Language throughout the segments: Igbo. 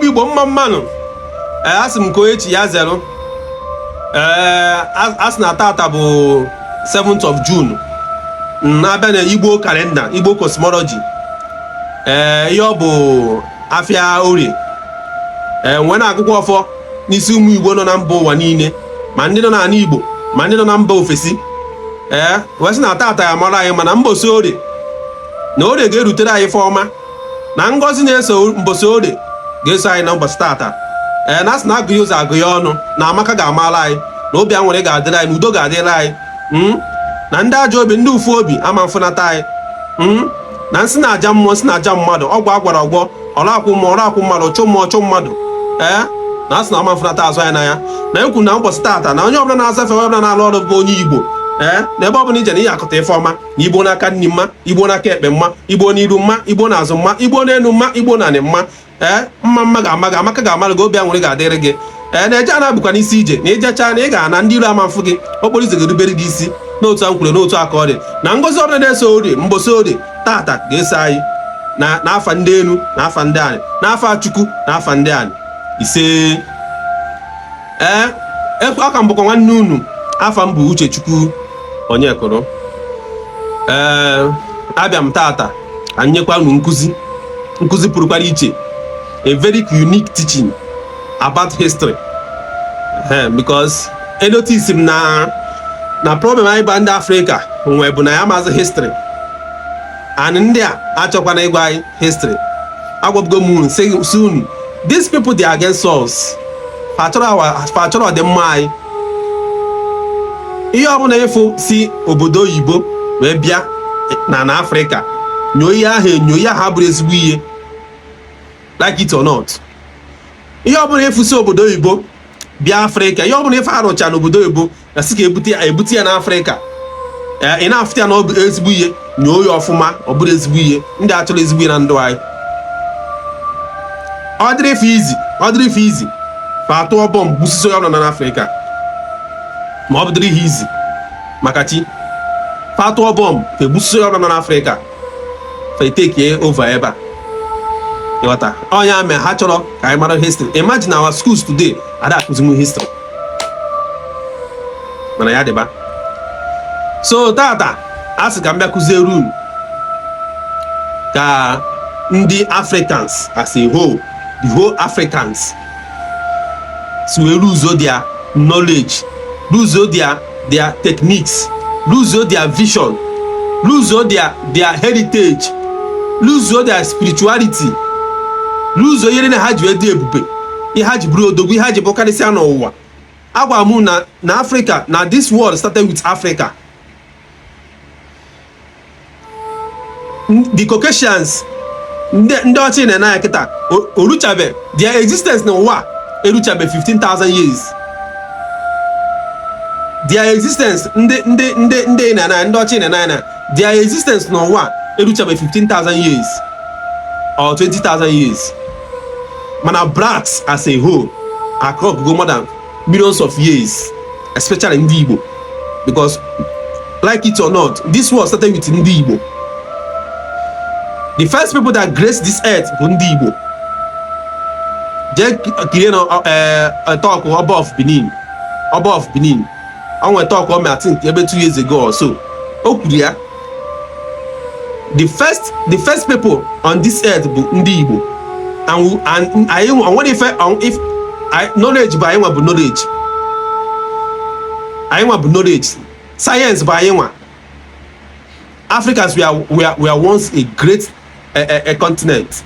Igbo mma mmanụ asị m ka echi ya zero asị na tata bụ 7th of June na-abịa na Igbo kalenda, Igbo cosmology ihe ọ bụ afịa orie nwee na-agụkwa ọfọ n'isi ụmụ Igbo nọ na mba ụwa niile, ma ndị nọ n'ala Igbo ma ndị nọ na mba ofesi wee sị na tata ya mara anyị, mana mbosi orie na orie ga-erutere anyị ife ọma na ngọzi na-eso mbosi orie ga-eso anyị na ụbọchị tata na asị na agụghị ụzọ agụ ya ọnụ na amaka ga-amala anyị na obi anwụrị ga-adịrị anyị na udo ga-adịrị anyị na ndị ajọ obi ndị ụfụ obi ama mfụnata anyị na nsị na-aja mmụọ nsị na-aja mmadụ ọgwụ agwara ọgwọ ọrụ akwụ mmadụ chụ mmụọ chụ mmadụ na asị na ama mfụnata azụ anyị n'anya na ekwu na ụbọchị tata na onye ọbụla na-azafe onye ọbụla na-alụ ọrụ bụ onye Igbo na ebe ọbụla ije na ihe akụta ife ọma na Igbo n'aka nri mma, Igbo n'aka ekpe mma, Igbo n'iru mma, Igbo n'azụ mma, Igbo n'elu mma, Igbo n'anị mma mma ga-ama gị, amaka ga-amalụ gị, obi anwụrị ga-adịrị gị na-eje a na-abụkwa n'isi ije na ijechaa na ị ga-ana ndị iru ama mfụ gị, okporo ize ga-erubere gị isi n'otu a nkwure n'otu aka ọ dị na ngozi ọbụla na-eso orie mbosi orie tata ga-eso anyị na afa ndị elu na afa ndị anyị na afa Chukwu na afa ndị anyị ise aka m bụkwa nwanne unu, afa m bụ Uchechukwu Onyekoro. Abịa m tata ka nyekwa unu nkụzi pụrụkwara iche, a very unique teaching about history because enotice m na problem anyị ba ndị Afrịka nwe bụ na ya maazị history and ndị a achọkwana ịgwa anyị history. Agwabugo m unu si unu these people they are against us, fachọrọ ọdịmma anyị. Ihe ọbụla efu si obodo oyibo wee bịa na Afrịka nyoo ihe ahụ abụrụ ezigbo ihe, like it or not. Ihe ọbụla efu si obodo oyibo bịa Afrịka, ihe ọbụla ife arụcha n'obodo oyibo na sị ka ebute ya n'Afrịka ị na-afụta ya na ọ bụ ezigbo ihe, nyoo ya ọfụma, ọ bụrụ ezigbo ihe. Ndị achọrọ ezigbo ihe na ndụ anyị. Ọ dịrị ife izi fa atụọ bọmbụ gbusisi onye ọbụla na Afrịka, ma ọ bụ dịrị ihe izi maka chi fa atụọ bọmbụ fa egbusisi onye ọbụla na Afrịka fa eteke over ebe a. Ịghọta onye ame ha chọrọ ka anyị mara history. Imagine our schools today ada akụzinwu history, mana ya dịba. So tata a sị ka m bịa kụziere unu ka ndị Africans as a whole, the whole Africans si wee lose their knowledge, lose their techniques, lose their vision, lose their heritage, lose their spirituality, lose ihe na ha ji dị ebube, ihe ha ji bụrụ odogwu, ihe ha ji bụkarịsịa n'ụwa. Agwa m na Africa, na this world started with Africa. The Caucasians, ndị ọchị na-anya kịta oruchabe their existence n'ụwa eruchabe 15,000 years. Their existence ndị na-anya, ndị ọchị na-anya, their existence n'ụwa eruchabe 15,000 years or 20,000 years. Mana blacks as a whole across go more than millions of years, especially ndị Igbo, because like it or not, this war started with Ndi Igbo. The first people that graced this earth bụ Ndi Igbo. Jee talk above Benin. I want to talk about, I think, maybe 2 years ago or so. Okuria. The first people on this earth bụ Ndi Igbo. And I want if I knowledge by knowledge. I want knowledge. Science by Africans were once a great a continent.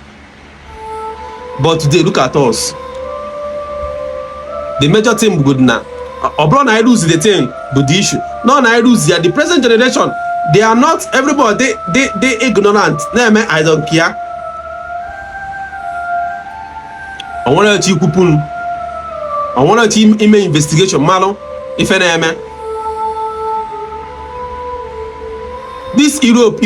But today, look at us. The major thing good now. Obron I lose the thing, but the issue. No, I lose the present generation. They are not everybody. They ignorant. No, I don't care. I want to kupun. I want to email investigation. Malo, if any this Europe.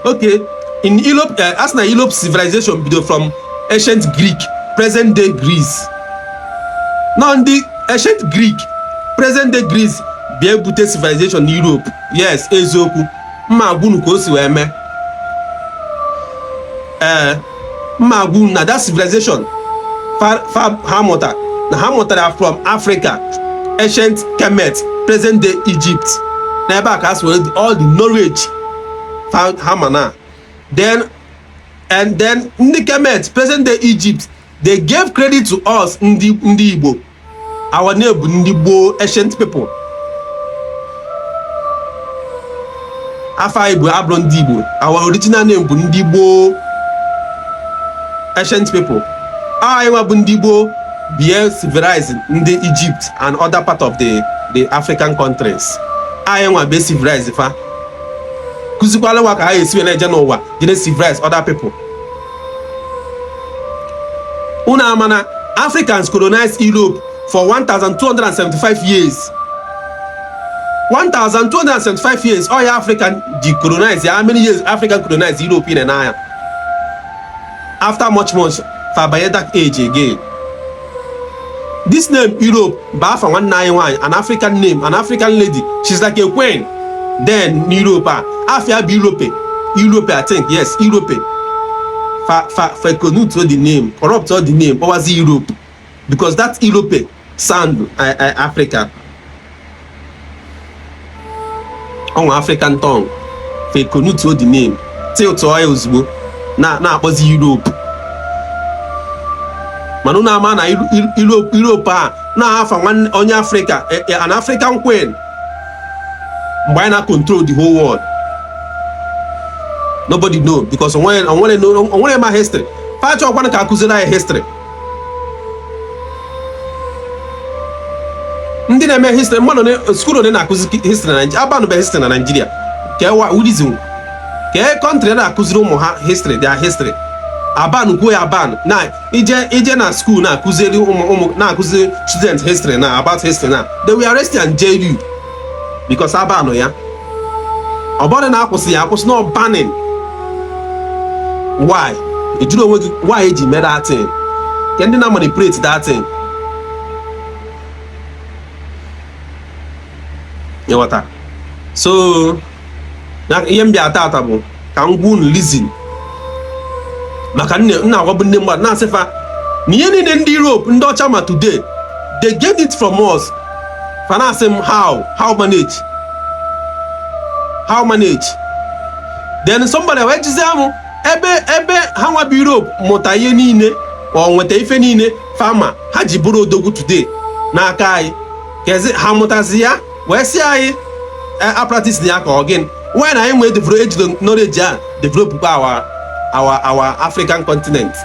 Okay, in Europe, as na Europe civilization video from ancient Greek, present day Greece. Now the ancient Greek, present day Greece, be able to civilization in Europe. Yes, ezoku. Magunu kosi weme. Magun na that civilization. Far Hamota. Na Hamota are from Africa. Ancient Kemet, present day Egypt. Never cast all the knowledge found Hamana. Then in the Kemet, present day Egypt, they gave credit to us in the Igbo. Our neighbor Igbo ancient people. Afa Igbo Ablon Igbo. Our original name Igbo ancient people. Our Igbo be civilized in the Egypt and other part of the African countries. I want to be civilized. Kuzukwala waka I see na Genoa, didn't civilize other people. Una mana Africans colonized Europe for 1,275 years. 1,275 years. All African decolonized. How many years African colonized Europe in an eye? After much far by that age again. This name Europe, Bafa 191, an African name, an African lady. She's like a queen. Then Europe, Afia be Europe, I think, yes, Europe. For to the name, corrupt all the name, or was Europe? Because that Europe sound Africa. On African tongue, for to the name. Tell to Ozbo, now was Europe. Manuna man Europe now for one on Africa, an African queen. Why not control the whole world? Nobody know because I want to know my history. Part of one Kakuzana history. Ndina me history. Man school on history Nigeria. History in Nigeria. Kewa Udizum. Ke country na Kuzuru history. Their history. Aban go aban. Na ije na school na kuzeli na kuzi students history na about history na. They were arrested and jailed you because aban ya. About na akwusi ya akwusi no banning. Why? You don't know why he made that thing. Can they not manipulate that thing? You know what? So, now you be attackable. Can go listen. Makane na wabu nemba na sefa. Nieni in Europe ndo chama today. They get it from us. Finance how manage? How manage? Then somebody went to say ebe ha nwa Europe mụta ihe niile o nweta ife niile farmer ha ji buru odogwu today n'aka anyị kezi ha mụtazi ya wee si anyị practice ya ka again when anyị nwee develop knowledge a develop our African continent.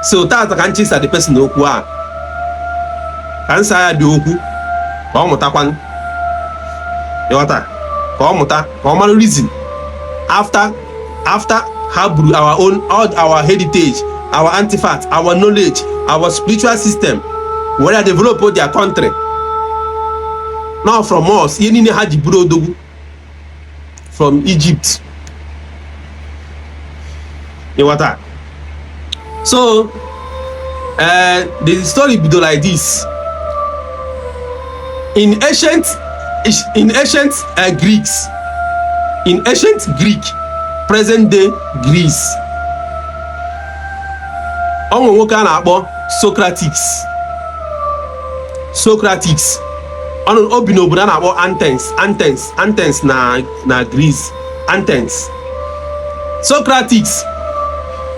So tata ka nchisa the person okwu a ka nsa ya dị okwu ka ọ mụtakwan ịghọta ka ọ mụta ka ọ mara reason after all our heritage, our artifacts, our knowledge, our spiritual system, where they develop their country. Now from us, yenine haji burodogu from Egypt. You know what? So the story be like this. In ancient in ancient Greeks, in ancient Greek, present day Greece, onwe nwoke a na-akpọ Socrates obi n'obodo a na-akpọ Athens na Greece. Socrates,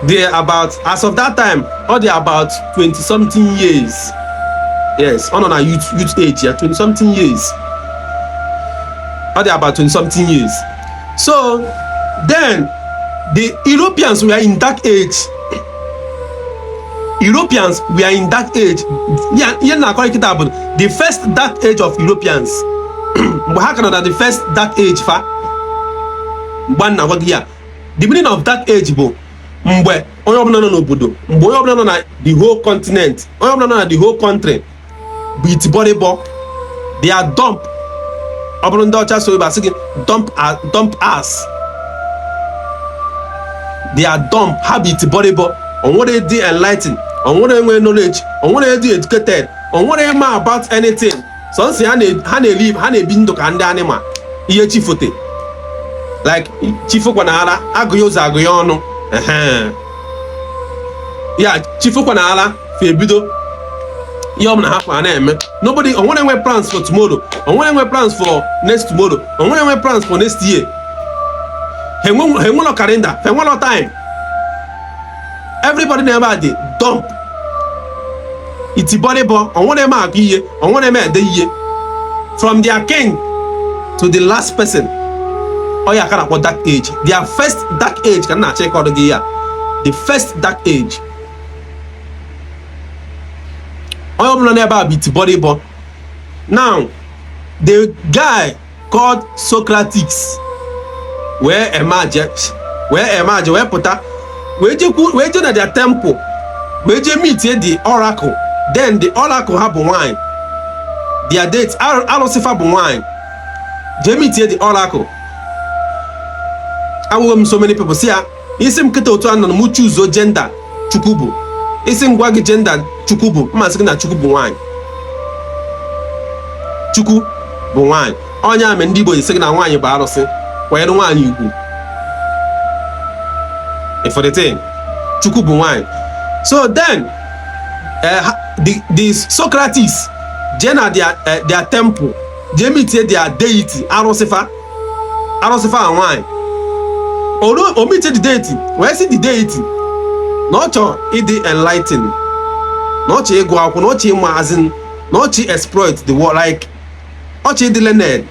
they about, as of that time, they about 20 something years. Yes, on a youth age, 20 something years. They about 20 something years. So then the Europeans were in dark age. The first dark age of Europeans. The first dark age the meaning of dark age bụ mgbe onye ọbụla nọ n'obodo, mgbe onye ọbụla nọ na the whole continent, onye ọbụla nọ na the whole country bụ itibọrịbọ, they are dump. Ọ bụrụ ndị ọcha so ibe asị gị dump ass. They are dump, ha bụ itibọrịbọ. Onwere dị enlightened, onwere enwe knowledge, onwere dị educated, onwere ma about anything. So nsị ha na-elive, ha na-ebi ndụ ka ndị anịma, ihe chifote. Like chifukwa na ara agụ ya ụzọ agụ ya ọnụ. Ya chifukwa na ara fe ebido ihe ọbụla ha kwa na-eme. Nobody, onwere enwe plans for tomorrow, onwere enwe plans for next tomorrow, onwere enwe plans for next year. Ha enwelo calendar, ha enwelo time. Everybody na-ebe dị dump. Itibọrịbọ, onwere eme agụ ihe, onwere eme ede ihe. From their king to the last person. Oya kana for dark age. Their first dark age can na check out the first dark age. Oya blo na ba bit body bo. Now the guy called Socrates where emerge puta we je na their temple, we je meet the oracle. Then the oracle have wine. Their dates are Lucifer wine. Je meet the oracle. So many people see isim kete otu anọ mu choose gender chukwubu, isim gwa gị gender chukwubu, mma sị na chukwu bụ nwanyị, chukwu bụ nwanyị. Onye ame ndị Igbo sị na nwanyị bụ arụsị, kwanyere nwanyị ugwu. For the thing, chukwu bụ nwanyị. So then the Socrates je na their temple, je meet their deity arụsịfa nwanyị. Omitted the deity. Where see the deity? Not it enlighten. Not ye go out, not ye mazin, not ye exploit the world like not ye the learned.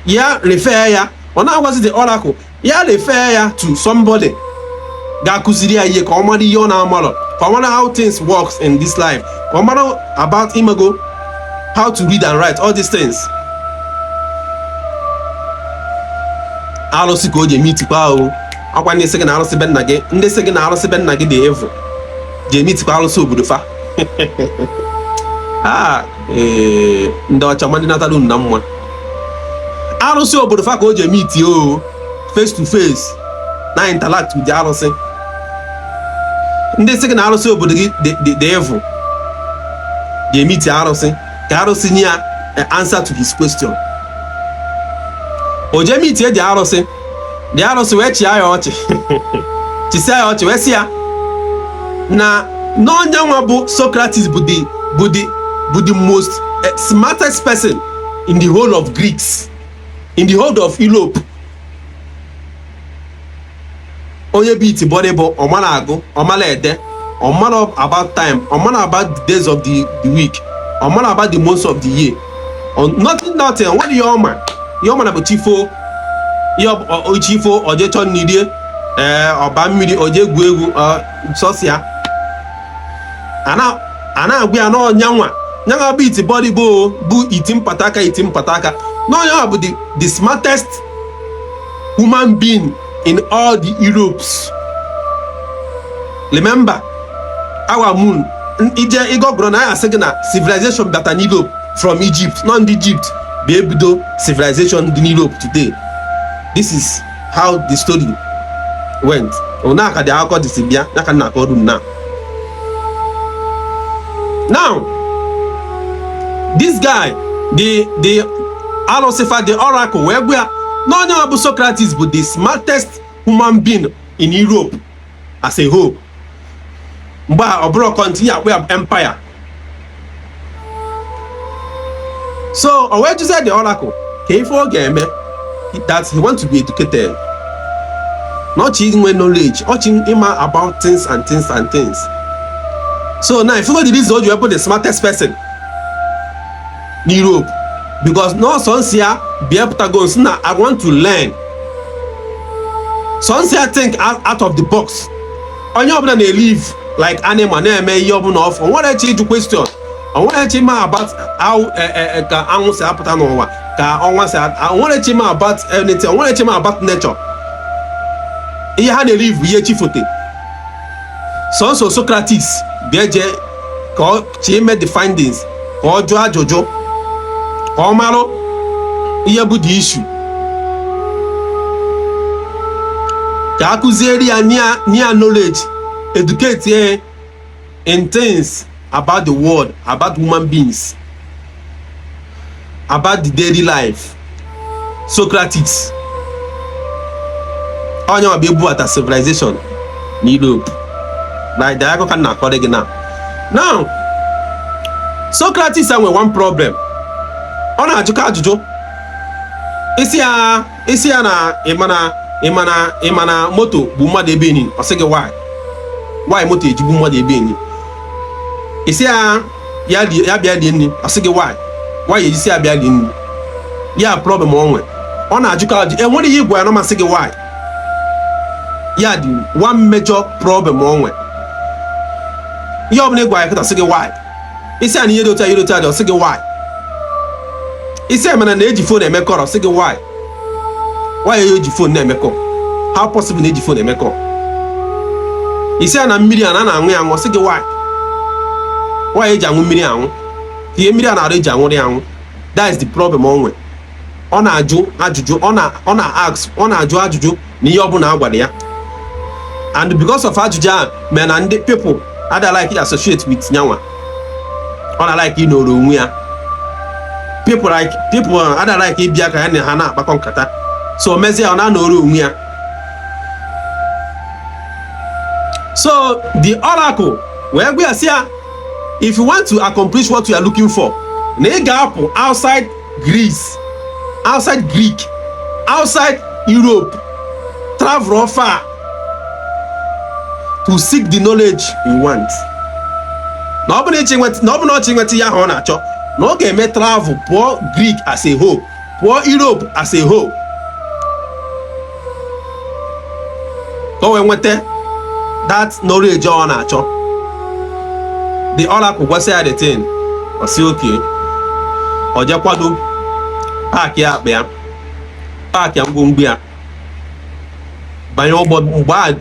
Yeah, refer ya. When I was the oracle, yeah, refer ya to somebody. Gakusiria ye komadi yona malo. Komada how things works in this life. Komada about imago, how to read and write, all these things. Alụsị ka o ji emitikwa ahụ akwa ndị sị gị na alụsị be nna gị, ndị sị gị na alụsị be nna gị dị evu ji emitikwa alụsị obodo fa. Ndị ọcha ma ndị natara unu na mma. Alụsị obodo fa ka o ji emiti face to face na interact with the alụsị. Ndị sị gị na alụsị obodo gị dị evu ji emiti alụsị ka alụsị nye ya answer to his question. O je meet the arụsị wee chịa ya ọchị. Chịsịa ya ọchị wee sị ya na n'onye nwa bụ Socrates bụ the most smartest person in the whole of Greeks, in the whole of Europe. Onye bụ itibọrịbọ, ọmara agụ, ọmara ede, ọmara about time, ọmara about the days of the week, ọmara about the months of the year. Nothing, what do you ọma? Ihe na bụ chifo oje chọ n'irie ọba mmiri oje egwu egwu sọsịa ana agwa ya n'ọnyanwa bụ itibọrịbọ bụ iti mpataka n'ọnya bụ the smartest human being in all the Europes. Remember our moon ije igogoro na ya asị gị na civilization bata n'Europe from Egypt, not Egypt be ebido civilization in Europe today. This is how the story went. Onaka the akọ disi bịa naka na akọ dum now. Now this guy the Alosifa, the oracle, where we are no bụ Socrates bụ the smartest human being in Europe as a whole. Mgbe ọ bụrụ continue akpọ empire. So o wee jụzie the oracle ka ife ọ ga-eme that he want to be educated, not inwe knowledge, not ịma about things and things and things. So now if you go to this, you put the smartest person in Europe, because no sons here be able to go. So now I want to learn. Sons here think out of the box. On your own, they live like animal. They may you open off. I want to change the question. I want to change about how I want to happen. I want to change about anything. I want to change about nature. Here they live. Here chifote. So Socrates beje ko chi made the findings ko jụ ajụjụ ko marụ ihe bụ the issue ka akụzieri ya near knowledge, educate in things about the world, about human beings, about the daily life. Socrates onye ọ bụ ebu ata civilization in Europe. Like the Bible can not again now. Socrates had one problem. On a juju. Isia na imana moto buma de beni. I say why? Why moto ji buma de beni? Isia ya bia de ni. I say why? Why you see bia de ni? Ya problem on. On a juju. And when you go and I say why? Ya the one major problem on. You have no I say why. He said, "You don't tell. Say why." He said, "Man, an age phone make call. Say why? Why are you phone make call? How possible age phone make call?" He said, "Na million na anwe say why? Why age anwe million? The million na age anwe anwe. That is the problem onwe. Ona ajuju, ona ask, ona ajuju ni yobu na agwade ya. And because of ajuja, men and people I don't like it associate with nyawa. I like you know people I don't like it biaka and hana bakon kata. So mezi ona no rumia. So the oracle where we are here, if you want to accomplish what you are looking for, negapo outside Greece, outside Greek, outside Europe, travel far to seek the knowledge you want. Nobody ya ho na cho. No ga me travel poor Greek as a whole, poor Europe as a whole. Go and nwete that knowledge on na cho. The oracle go say the thing. O say okay. O je kwado park ya bia. Park ya ngwongwo ya. Banyo gba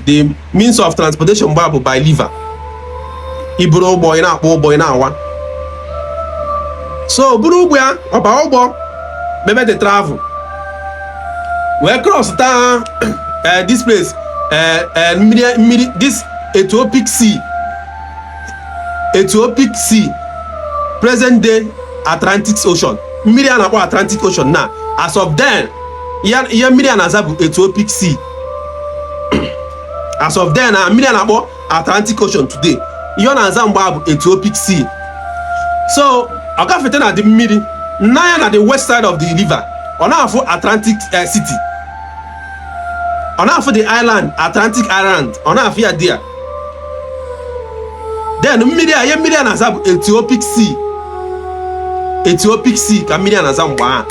the means of transportation by liver. Iburu boy na akpọ boy na awa. So buru ugbo oba ogbo bebe the travel. We cross down this place this Ethiopic Sea, present day Atlantic Ocean. Mmiri a na-akpọ Atlantic Ocean now. As of then, ihe mmiri a na-aza bụ Ethiopic Sea. As of then, mmiri a na-akpọ Atlantic Ocean today. Ihe na-aza mgbe bụ Ethiopic Sea. So, ọ gafete na the mmiri, na ya na the west side of the river. Ọ na-afụ Atlantic City. Ọ na-afụ the island, Atlantic Island. Ọ na-afụ ya there. Then mmiri a na-aza bụ Ethiopic Sea. Ethiopic Sea ka mmiri a na-aza mgbe ahụ.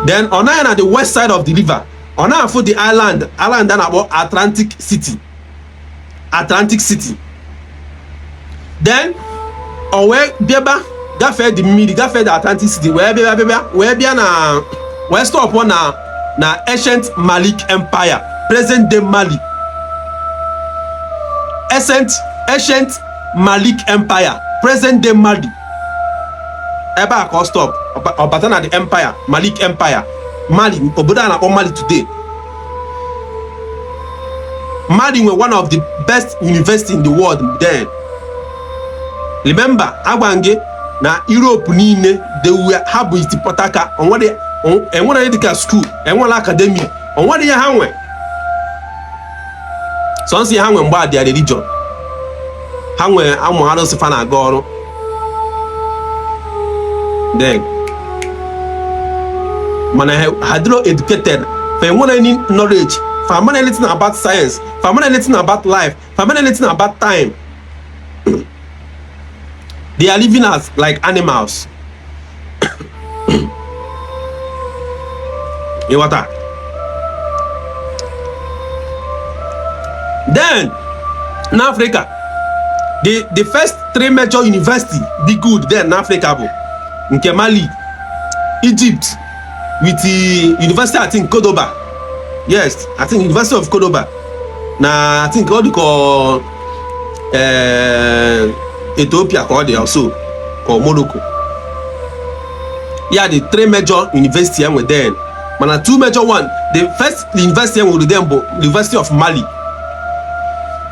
Then ọ na ya na the west side of the river. Ọ na-afụ the island a na-akpọ Atlantic City. Then ọ wee bịaba gafee the mmiri, gafee the Atlantic City, wee bịa wee stop na ancient Malik Empire, present day Mali. Ancient Malik Empire, present day Mali. Ebe a ka ọ stop ọ bata na the empire, Malik Empire. Mali, obodo a na-akpọ Mali today. Mali were one of the best universities in the world then. Remember, agwange na Europe niile they were have it potaka enwere medical school, enwere academy, onwere ya ha nwe. So nsi ha nwe mgba their religion. Ha nwe amụ arụsị fa na-aga ọrụ. Then man had no educated for any knowledge, for anything about science, for anything about life, for anything about time. They are living as like animals. You what? Then in Africa, the first 3 major universities be good then in Africa, in Mali, Egypt, with the university I think Cordoba. Yes, I think University of Cordoba. Now I think all they call Ethiopia called also or Morocco. Yeah, the 3 major universities were there. But 2 major one. The first university was the University of Mali.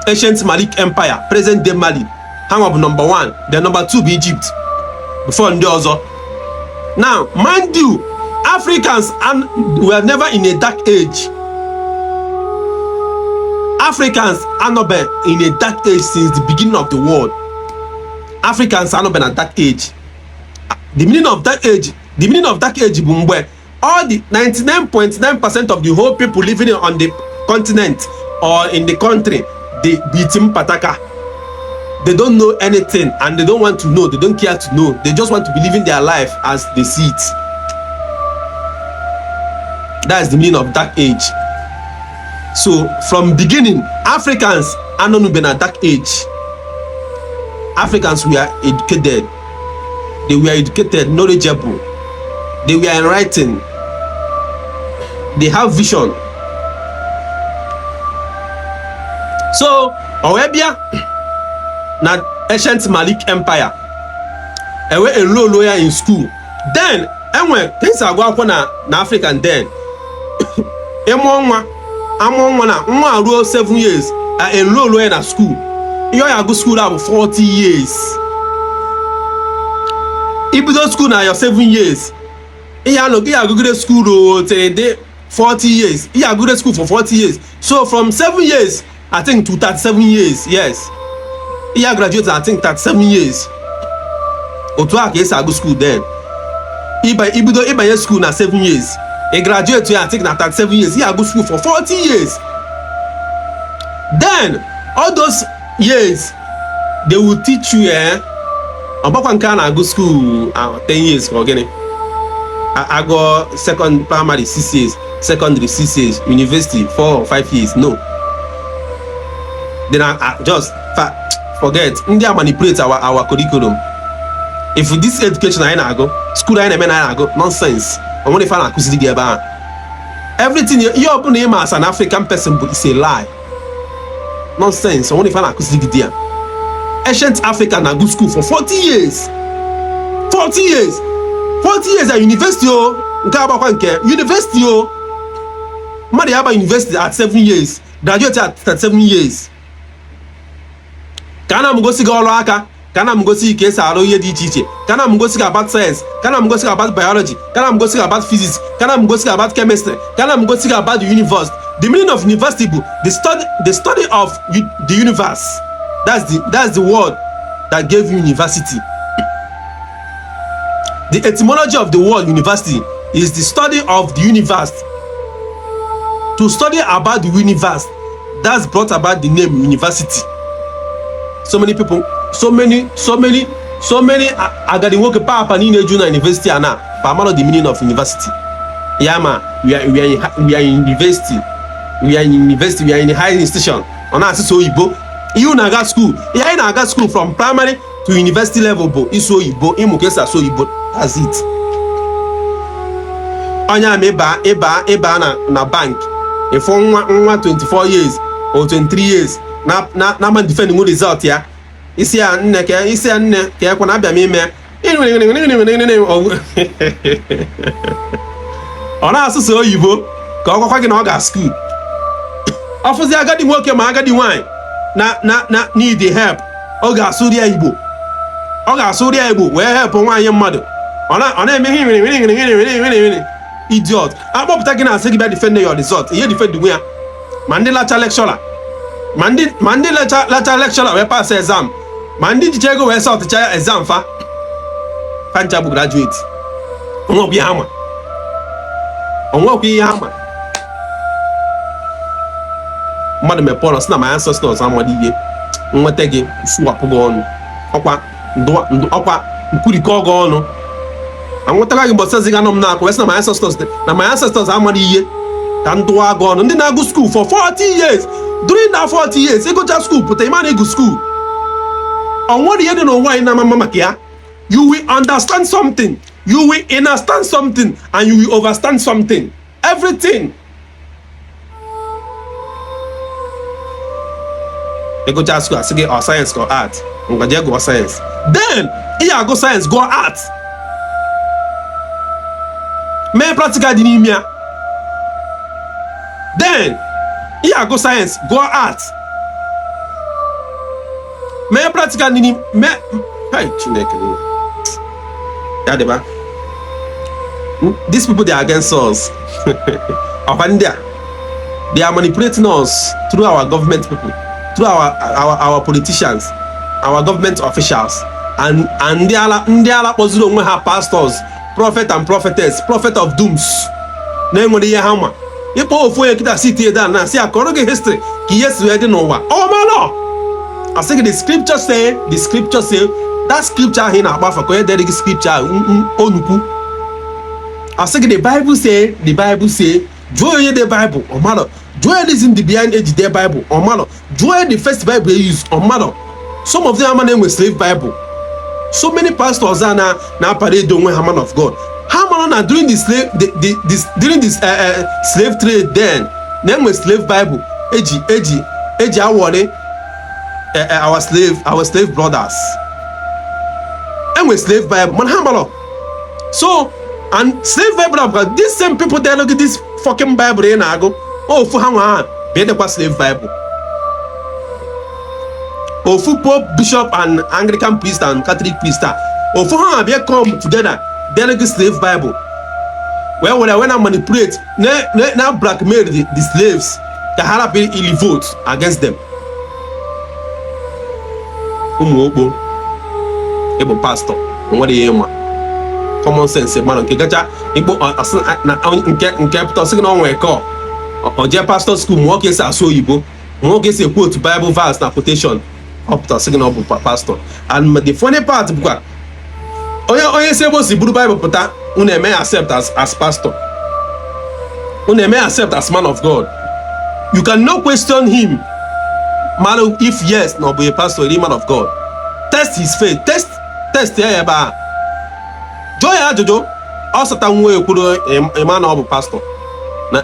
Ancient Malik Empire, present day Mali. Hang up number 1. Then number 2 be Egypt. Before the other. Now, mind you, Africans were never in a dark age. Africans are not been in a dark age since the beginning of the world. Africans are not been at dark age. The meaning of dark age, Bumwe, all the 99.9% of the whole people living on the continent or in the country, they beat him pataka. They don't know anything and they don't want to know. They don't care to know. They just want to be living their life as they see it. That is the meaning of dark age. So from beginning, Africans are not been a dark age. Africans were educated. They were educated, knowledgeable. They were enlightened. They have vision. So, Arabia, na ancient Malik Empire, ewe enroll lawyer in school. Then, when things are going on na African then, among na rule 7 years, I enroll lawyer in school. You are go school about 40 years. If you go school now, you're 7 years. You are go to school till 40 years. You are go to school for 40 years. So from 7 years, I think to 37 years, yes. You are graduated, I think 37 years. Or to yes, I go school then. If you do school now 7 years, a graduate, I think na 37 years. You are go school for 40 years. Then all those years, they will teach you. About can I go school 10 years for getting. I go second primary 6 years, secondary 6 years, university 4 or 5 years. No. Then I just forget. India manipulates our curriculum. If this education I go, school I go, nonsense. I want to find out everything you open name as an African person, but it's a lie. Nonsense. I want to find out ancient Africa na good school for 40 years. 40 years. 40 years at university. University. Mariaba University at 7 years. Graduate at 37 years. Kana mgosi aka. Kana mgosi kesa aloye di chiche. Kana mgosi about science. Kana mgosi about biology. Kana mgosi about physics. Kana mgosi about chemistry. Kana mgosi about the universe. The meaning of university, the study of the universe. That's the word that gave you university. The etymology of the word university is the study of the universe. To study about the universe, that's brought about the name university. So many people, so many agadi work papa ni junior university ana pa the meaning of university. Yeah man, we are in university. We are in university, we are in a high institution. Ona so Igbo. You naga school. Yeah, in naga school from primary to university level, but it's so Igbo. Imukesa so Igbo. That's it. Onya eba na bank. If one 24 years or 23 years, na man defending good result ya. Isi ya nne ke kwa na bia me me. Ona aso so Igbo ka okwa gị na ọ ga school. Ofuzi agadi nwoke ma agadi nwanyị na need the help. Ọ ga-asụ ria Igbo. ọ ga-asụrụ ya Igbo wee help nwaanyị mmadụ ọ na-eme ihe idiot akpọpụta gị na-asị gị bịa defend your result ihe defend nwe ya ma ndị lacha lecturer ma ndị lacha lecturer wee pass exam ma ndị jicha ego wee sọtịcha exam fancha bụ graduate onwekwa ihe ha ma mmadụ mepọrọ sị na my ancestors amadi ihe nweta gị fụwapụ gị ọnụ ọkwa nkwurikọ gị ọnụ anwụtara gị mbọsị ziga nọ m na-akụ wesị na my ancestors amadi ihe ka ndụwa gị ọnụ ndị na-agụ school for 40 years during that 40 years ịgụcha school pụta ịma na ịgụ school ọ nwere ihe dị n'ụwa anyị na-ama maka ya. You will understand something, you will understand something, and you will overstand something. Everything. You go to school, say or science or art. You go science. Then you go science, go art. Me practical dinimia. Then you go science, go art. Me practical dinim me. Hey, Chineke. These people, they are against us. They are manipulating us through our government people, through our politicians, our government officials, and they are pastors, prophet and prophetess, prophet of dooms. Name of the Yahama. If all for you can sit here and see a correct history, yes, we didn't know what. Oh, man, I think the scripture say, that scripture here na about for the scripture onuku. I say the Bible say join the Bible or matter join this in the behind age the Bible or matter join the first Bible they use or matter. Some of them are named with slave Bible. So many pastors are now parade don't want man of God. How man during the slave during this slave trade then name with slave Bible age our slave brothers. And with slave Bible, man, so and slave Bible, because these same people they look at this fucking Bible and I go, oh, for how be the slave Bible. Oh, for Pope, Bishop, and Anglican priest and Catholic priest, oh, for how they come together, they look at slave Bible. Well, when I manipulate, now blackmail the slaves, the Harapi will vote against them. Able pastor, what do you common sense, man? Okay, gacha. Able in capital signal on call or J pastor school. More cases are so Igbo. More cases quote Bible verse and quotation up to signal pastor. And the funny part, because oh say was the Bible puta, une may accept as pastor, une may accept as man of God. You cannot question him, man. If yes, no be a pastor, a man of God. Test his faith. Test ya ba joy ajojo osata nwe ekwuru ema na ọ bụ pastor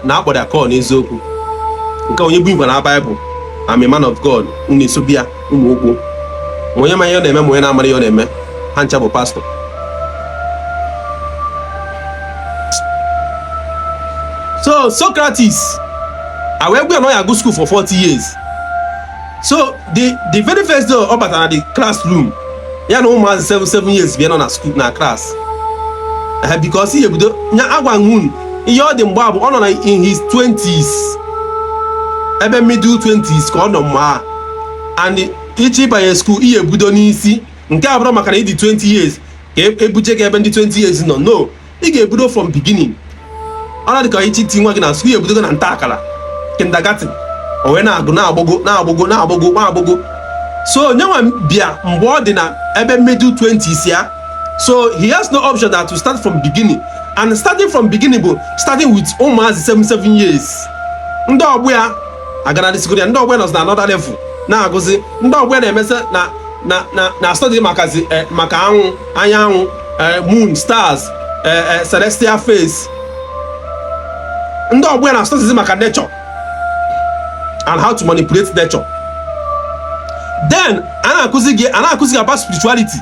na akpọ ya call n'eziokwu nke onye bụ igwe na Bible I'm a man of God na-esobia ụmụ okwu onye ma ihe na-eme ma onye na-amara ihe na-eme ha ncha bụ pastor. So Socrates awegwe no ya go school for 40 years. So the very first day ọ batara the classroom ya na ụmụazị 7 years bịa nọ na school na class because ihe ebido nya agwa nwun ihe ọ dị mgbe abụ ọ nọ na in his 20s ebe middle 20s ka ọ nọ mma and ichi banye school ihe ebido n'isi nke abụrụ maka na ịdị 20 years ka ebuche ka ebe ndị 20 years nọ no ị ga-ebido from beginning. Ọ na dị ka ichi ti nwa gị na school ihe ebido na nta akara kindergarten o wee na-agbogo so nyenwa bịa mgbe ọ dị na ebe middle 20s ya. So he has no option than to start from beginning, and starting from beginning bụ starting with ụmụazị 7 years. Ndị ọgbọ ya agara disikori ya ndị ọgbọ nọ na another level na-agụzi ndị ọgbọ na-emesa na study maka anwụ anyanwụ moon stars celestial phase. Ndị ọgbọ ya na study maka nature and how to manipulate nature. Then ana akuzi about spirituality.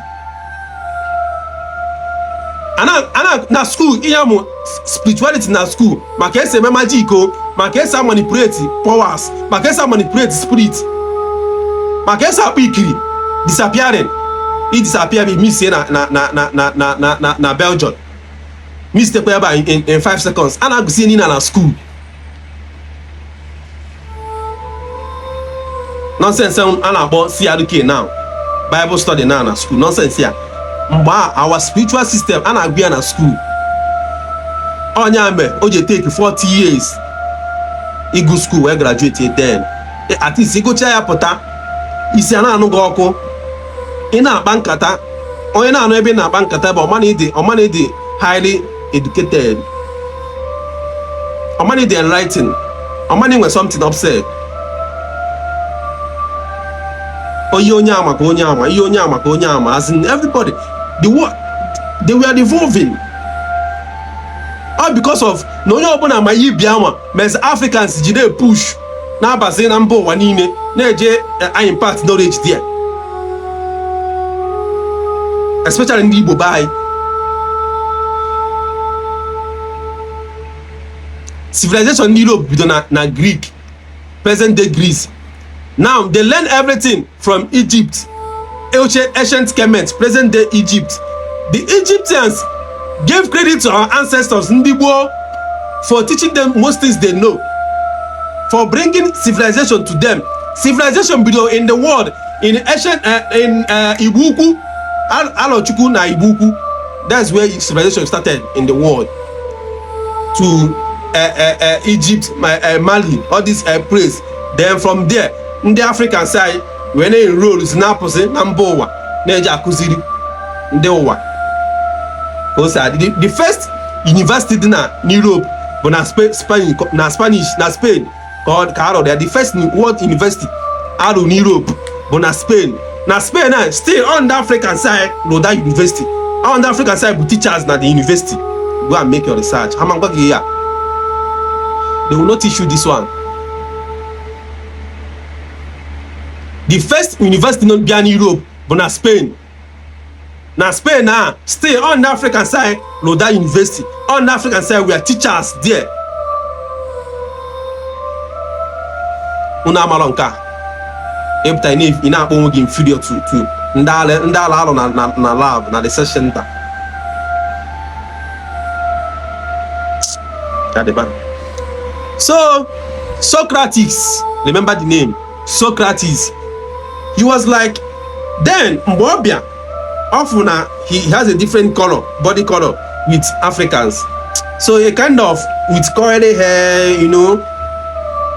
Ana na school iyamu spirituality na school maka ese eme magic o maka ese manipulate powers maka ese manipulate spirit maka ese akpa ikiri disappearing He disappear be miss na Belgium. Miss the paper in 5 seconds. And I go see in na school. Nonsense and about CRK now. Bible study now na school. Nonsense here. Our spiritual system and agree na school. Onyame oje take 40 years. He go school where graduate then. At least he go chaya pota. Isi ana anu go oku. Ina bankata. Onye na anu ebe na bankata but omani dey highly educated. Omani dey enlightened. Omani when something upset. Oye onyama ko onyama, iye onyama ko onyama. As in everybody, the world they were evolving. All because of no onye obuna ma yi biama, mes Africans jide push na abase na mbo wa niile na eje impact knowledge there. Especially in the Igbo bai. Civilization in Europe bido na Greek, present day Greece. Now they learn everything from Egypt, ancient Kemet, present day Egypt. The Egyptians gave credit to our ancestors Ndibo for teaching them most things they know, for bringing civilization to them. Civilization below in the world, in ancient Ibuku, Alochukwu na Ibuku. That's where civilization started in the world. To Egypt, Mali, all these place. Then from there, in the African side, when they enroll is Naples, Nambowa, Neja Kuziri, Ndewa. The first university in Europe, but na Spain, called Caro. They are the first world university out of Europe, but na Spain. Na Spain still on the African side, no that university. On the African side, but teachers na the university. Go and make your research. They will not teach you this one. The first university not be in Europe, but na Spain. Na Spain now, still on the African side, no that university. On the African side, we are teachers there. Una malonka. Every time if ina akpọ nwe inferior to ndala alo na lab na the session center. So Socrates, remember the name Socrates. He was like, then Mbobia, often he has a different color, body color with Africans. So a kind of with curly hair, you know.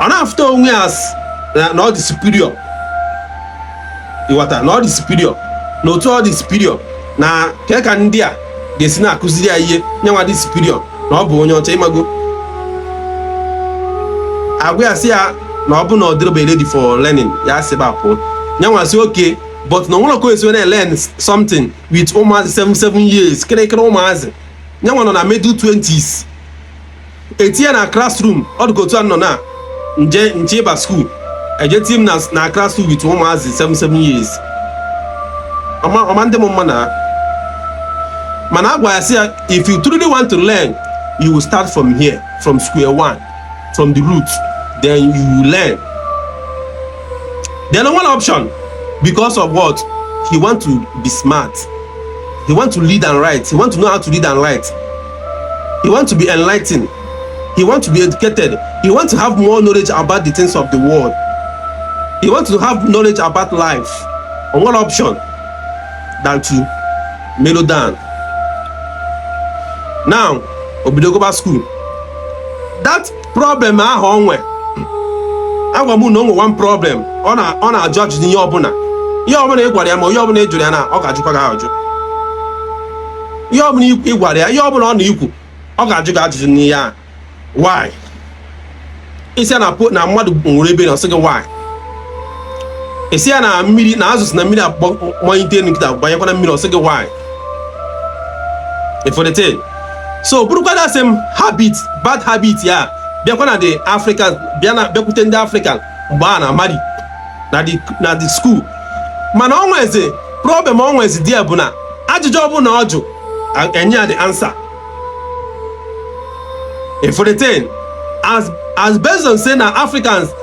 And after we as not the superior. You what not the superior. No to all the superior. Na keka ndia gesina akuziri aye nyawa the superior. Na obu onye ocha imago. Agwe asia na obu na odiro be ready for learning. Ya seba po. Nyawa say okay, but no one go is when I learn something with almost 7 years. Kere almost. Nyawa no na middle 20s. 18 na classroom. All go to no na nje ba school. Eje team na classroom with almost 7 years. Amande mo mana. Mana agwa say if you truly want to learn, you will start from here, from square one, from the root. Then you will learn. There's no one option because of what? He want to be smart. He want to lead and write. He want to know how to read and write. He want to be enlightened. He want to be educated. He want to have more knowledge about the things of the world. He want to have knowledge about life. And one option than to mellow down. Now, Obidogoba school. That problem I have one problem. On a judge in your bona. You're going to go there, you're going to Juliana, or Kajuka. You're going to go there, you're going to Yuku, or Kajuka. Why? It's an put now mother ribbon or second why. It's a million houses na million maintaining that by a million second why. If for the tail. So, Burukada same habit, bad habit, yeah. Biakona the African, Biana Bekuten the African, Bana Madi, na the school. Man always a problem always dear Buna. Ajobu na ojo, and yeah the answer. If for the thing, as based on saying that Africans,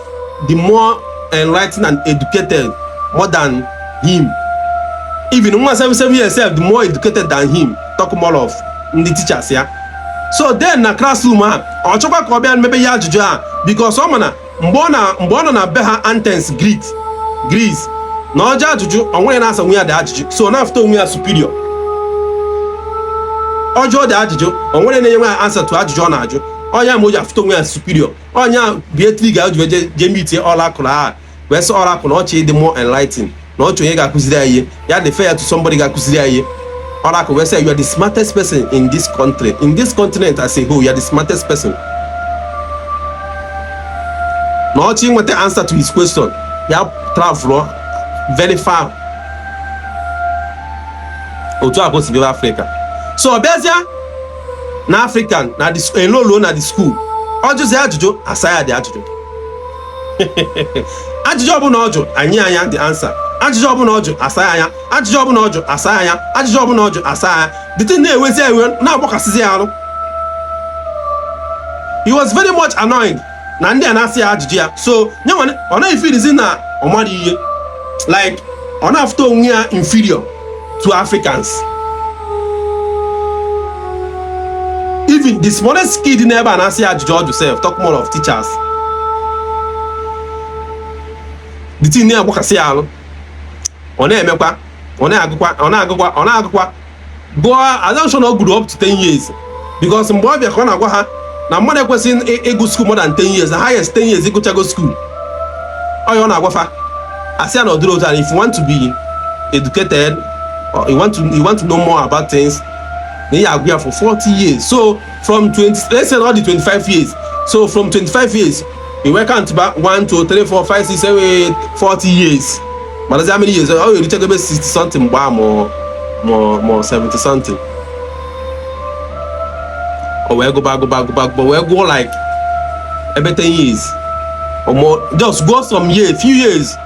the more enlightened and educated, more than him. even nwa 7 years self the more educated than him, talk more of the teachers ya. So then na classroom ha ọ chọkwa ka ọ bịa mebe ya ajụjụ ha because ọ mana mgbe ọ nọ na be ha Athens Greece na ọjọ ajụjụ onwe ya na-asa onwe ya dị ajụjụ, so na-afụta onwe ya superior. Ọjọọ dị ajụjụ onwere na-enye nwe ya answer to ajụjụ ọ na-ajụ, ọnya ma o ji afụta onwe ya superior. Ọnya bie triga o ji je meet oracle ha wee sị oracle na ọchị dị more enlightened, na ọchị onye ga-akụziri ya ihe ya dị fair to somebody ga-akụziri ya ihe. Oracle will say you are the smartest person in this country, in this continent as a whole. You are the smartest person. Nothing with the answer to his question. You have traveled very far. Otu a possible Africa. So Obezia na African na the alone na the school. Ojo say ajuju asaya the ajuju. Ajuju obu na ojo anya the answer. Ajụjụ ọbụla ọjụ asaya anya, ajụjụ ọbụla ọjụ asaya anya, ajụjụ ọbụla ọjụ asaya anya. The thing na-ewezi ewe na-agbakasịzi ya arụ. He was very much annoyed na ndị a na-asị ya ajụjụ ya. So nye ọ naghị firizi na ọ mara ihe, like ọ na-afụta onwe ya inferior to Africans. Even the smallest kid n'ebe a na-asị ya ajụjụ ọjụ self, talk more of teachers. The thing na-agbakasị ya arụ. Ọ na-emekwa, ọ na-agụkwa gụọ assumption ọ gụrụ up to 10 years because mgbe ọ bịa ka ọ na-agwa ha na mmadụ ekwesịghị ịgụ school more than 10 years, the highest 10 years ịgụchago school. Ọ na-agwafa asị ya na ọdịrị otu, and if you want to be educated or you want to know more about things, na ị agụ ya for 40 years. So from 20, let's say all the 25 years, so from 25 years you work out about 1 2 3 4 5 6 7 8 40 years. But how many years? Oh, you reach about 60 something, more 70 something. Or we go back, but we go like every 10 years or more. Just go some years, few years.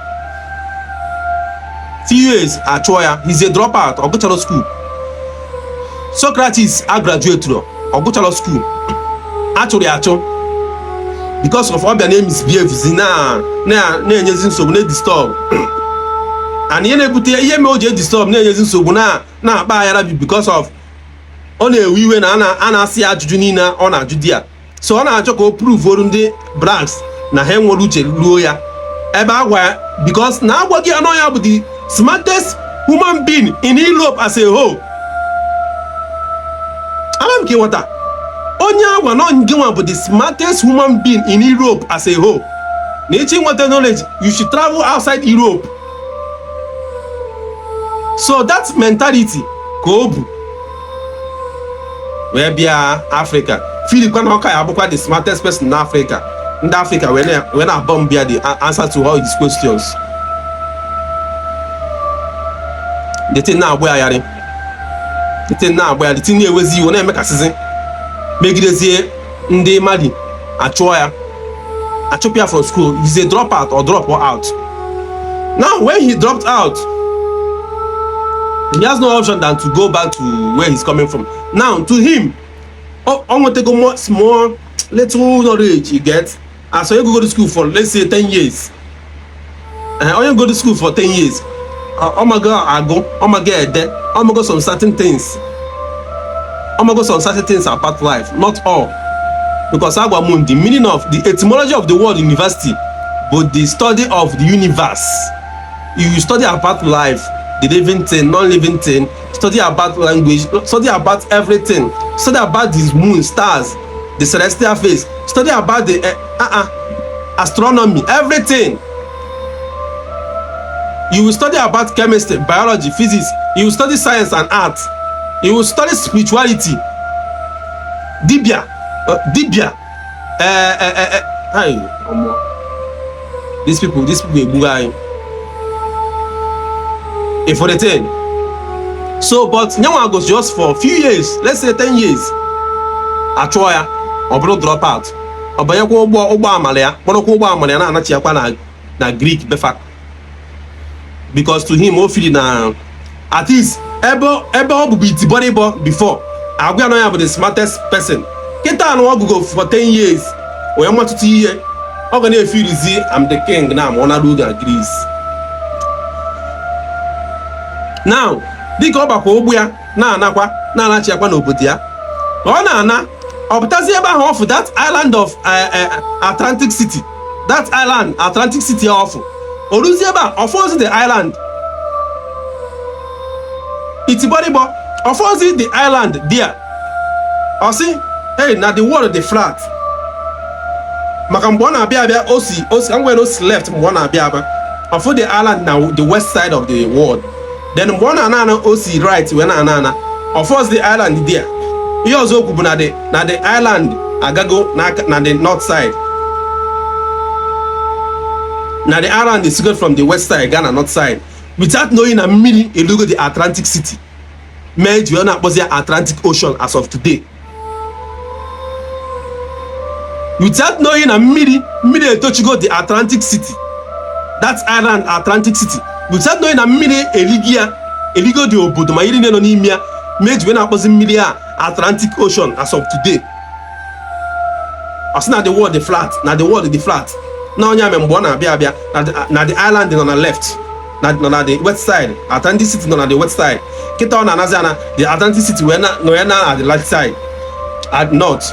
At Troya, he's a dropout or go to school. Socrates, a graduate or go to school. Actually, because of all their name misbehaves, na so we disturb. And ye na-ebute ihe me o ji disturb na-enyezi nsogbu na-akpa aghara bi because of ọ na-ewe iwe na a na-asị ya ajụjụ niile ọ na-ajụ di ya. So ọ na-achọ ka o prove oru ndị brags na ha nwere uche ruo ya ebe agwa ya because na agwa gị anọ ya bụ the smartest human being in Europe as a whole. Ama m ka ịghọta onye agwa nọ gị nwa bụ the smartest human being in Europe as a whole. Na echi nweta knowledge, you should travel outside Europe. So that mentality go where be Africa. Philip Kwanoka abụkwa the smartest person in Africa. In Africa when I bomb the answer to all these questions. The thing now where I am. The thing now where the thing here was you na-eme ka sizi. Megidezie ndị mmadụ achụpịa from school. He's a dropout or drop out. Now when he dropped out, he has no option than to go back to where he's coming from. Now, to him, I want to go more small, little knowledge he gets. And so you go to school for, let's say, 10 years. And I only go to school for 10 years. Oh my God, I go. Oh my God, there. Oh my God, some certain things. Oh my God, some certain things about life. Not all. Because the meaning of the etymology of the word university, but the study of the universe. You study about life, the living thing, non-living thing, study about language, study about everything, study about the moon, stars, the celestial phase, study about the astronomy, everything. You will study about chemistry, biology, physics. You will study science and art. You will study spirituality. Dibia. These people if for the 10. So, but Nyawa goes just for a few years, let's say 10 years. Achoya, or bro drop out. Or by a Malaya, Malaya, na Greek befa. Because to him, hopefully now, at least Ebo be the body before. I'm going to be the smartest person. Get down go for 10 years. Or I'm to hear. I'm going to feel I'm the king now. I'm going to do Greece. now dịka ọ gbakwa ụgbọ ya na-anachiakwa n'obodo ya ọ na-ana ọ pụtazi ebe ahụ ọfụ that island of Atlantic City, that island Atlantic City ọfụ oruzie ebe a ọfọzi the island itigbọrịgbọ ọfọzi the island there ọ sị hey na the world the flat maka mgbe ọ na-abịa abịa o si left mgbe ọ na-abịa abịa ọfụ the island na the west side of the world, then mgbe ọ na-ana o si right wee na-ana ọfọzi the island there. Ihe ọzọ okwu bụ na the island agago na the north side, na the island is secret from the west side gaa na north side without knowing na mmiri elugo the Atlantic City mee ji ọ na-akpọzi ya Atlantic Ocean as of today, without knowing na mmiri etochigo the Atlantic City, that island Atlantic City, without knowing na mmiri eligo the obodo ma iri nọ n'ime ya mee ji na-akpọzi mmiri a Atlantic Ocean as of today. Ọsị na the world the flat, na the world the flat na onye ame mgbe ọ na-abịa abịa na the island nọ na left nọ na the west side, Atlantic City nọ na the west side, kịta ọ na-anazi ana the Atlantic City wee nọ ya na at the left side at north,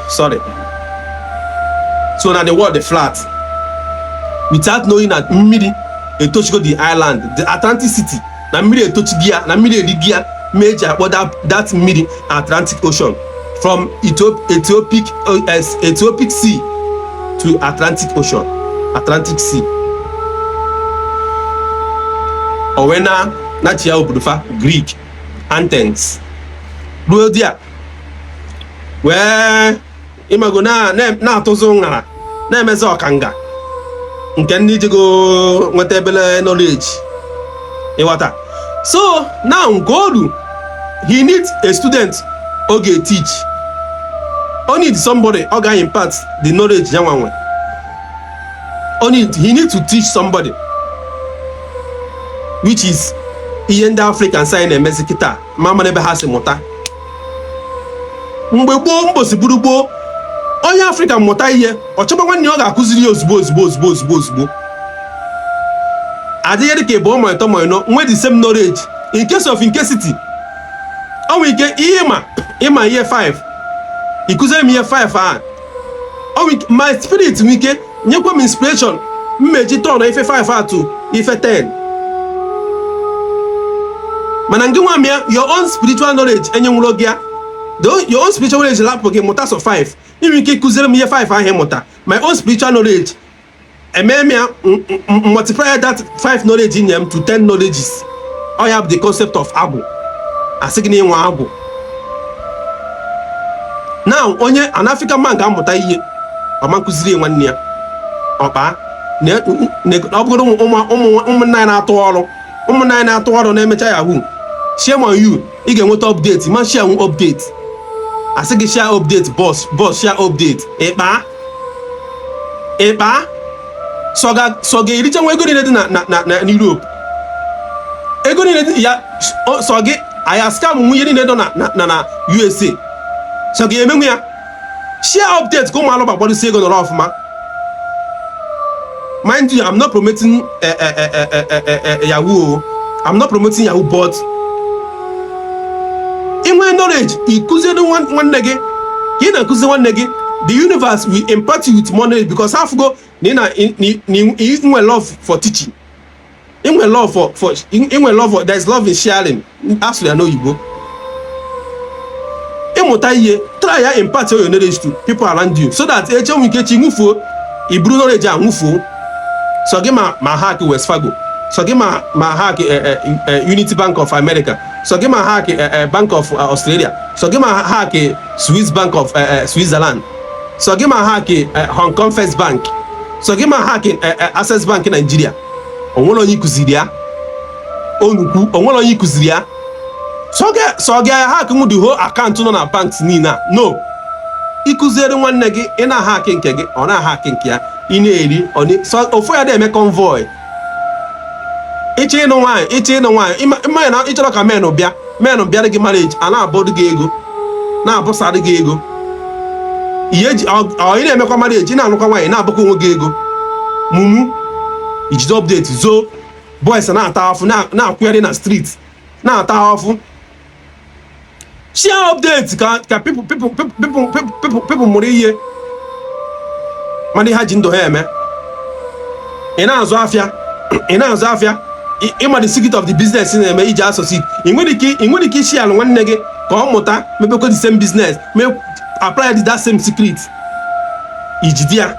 sorry. So na the world the flat without knowing that mmiri etochigo the island the Atlantic City, na mmiri etochigo ya na mmiri erigi ya meji akpọ that mmiri Atlantic Ocean from Ethiopic Sea to Atlantic Ocean, Atlantic Sea. Owena na chia obodo fa Greek Athens ruo dia wee imago na-atụzụ ngara na-emezi ọkanga nke ndị jego nweta ebele knowledge ịghọta. So now Ngoru, he needs a student o ga-teach, o need somebody ọ ga-impart the knowledge ya nwanwe, he need to teach somebody, which is ihe ndị African sign na-emezi kịta ma ebe ha si mụta. Mgbe gboo mbosi buru gboo onye African mụta ihe ọ chọba nwanne ọ ga-akụziri ya ozugbo adịghị dịka ebe ọ mọịtọ mọịnọ nwe the same knowledge in case of incasity. Ọ nwere ike ịma ihe 5 ịkụziri m ihe 5 a my spirit nwere ike nyekwa m inspiration mmeji turn ife 5 a to ife 10, mana ngị nwa mịa your own spiritual knowledge enye nwụrụ gị ya, your own spiritual knowledge lapụ gị mụta so 5 inwe ike ịkụziri m ihe 5 ahụ ịmụta. My own spiritual knowledge ememia multiply that 5 knowledge in them to 10 knowledges. I have the concept of agụ asị gị na ịnwa agụ. Now onye an African man ga-amụta ihe ọma nkụziri nwanne ya ọkpa ọ bụrụ ụmụnna anyị na-atụ ọrụ na-emecha yahoo share on you ị ga-enweta update ma share update asị gị share update boss share update ịkpa so ga-ericha nwa ego niile dị na Europe, ego niile dị ya so gị aya scam nwunye niile dị na USA so ga-emenwu ya share update ka ụmụ alụba gbadisi ego nọrọ ọfụma. Mind you, I'm not promoting Yahoo. I'm not promoting Yahoo, but in my knowledge, the universe will impart you with more knowledge because half go in love for teaching. In love for there's love in sharing. Actually, I know you go. Try to impart your knowledge to people around you so that we get you move Ibru knowledge and move. So give my hack West Fargo. So give my hack Unity Bank of America. So give my hack Bank of Australia. So give my hack Swiss Bank of Switzerland. So give my hack Hong Kong First Bank. So give my hack Access Bank in Nigeria. Onwolo yi kuziria. Onukwu onwolo yi kuziria. So get hack mu the whole account no na banks ni na. No. Ikuzere nwanne gị ị na-hack nke gị ọ na-hack nke ya ị na-eri so ofu ya na-eme convoy ịchị ịnụ nwaanyị ịmanya na ịchọrọ ka men bịara gị marriage a na-abọdụ gị ego na-abụsadụ gị ego ihe ji ị na-emekwa marriage ị na-alụkwa nwaanyị na-abụkwa onwe gị ego mumu ijide update zo boys na-ata afụ na-akwụgharị na street na-ata afụ. Share updates ka people mụrụ ihe mana ha ji ndụ ha eme. Ị na-azụ afịa ịma the secret of the business na-eme iji associate. ị nwere ike isi ala nwanne gị ka ọ mụta mepekwa the same business apply that same secret ijidi ya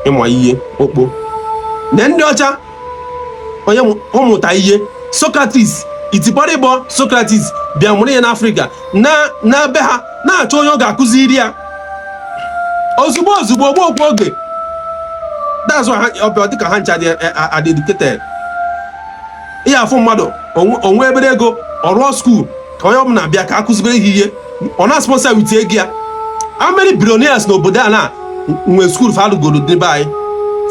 ịma ihe okpo na ndị ọcha onye ọmụta ihe. Socrates itipọrọ ịbọ Socrates bịa mụrụ ya n'Africa na be ha na-achọ onye ọ ga-akụziri ya ozugbo ogbe oge. That's why ọ dịka ha ncha dị educated. Ihe afụ mmadụ onwe ebere ego ọrụọ school ka onye ọbụla bịa ka akụzibere ihe ọ na-sponsor with ego ya. How many billionaires n'obodo a na nwe school falụgoro debe anyị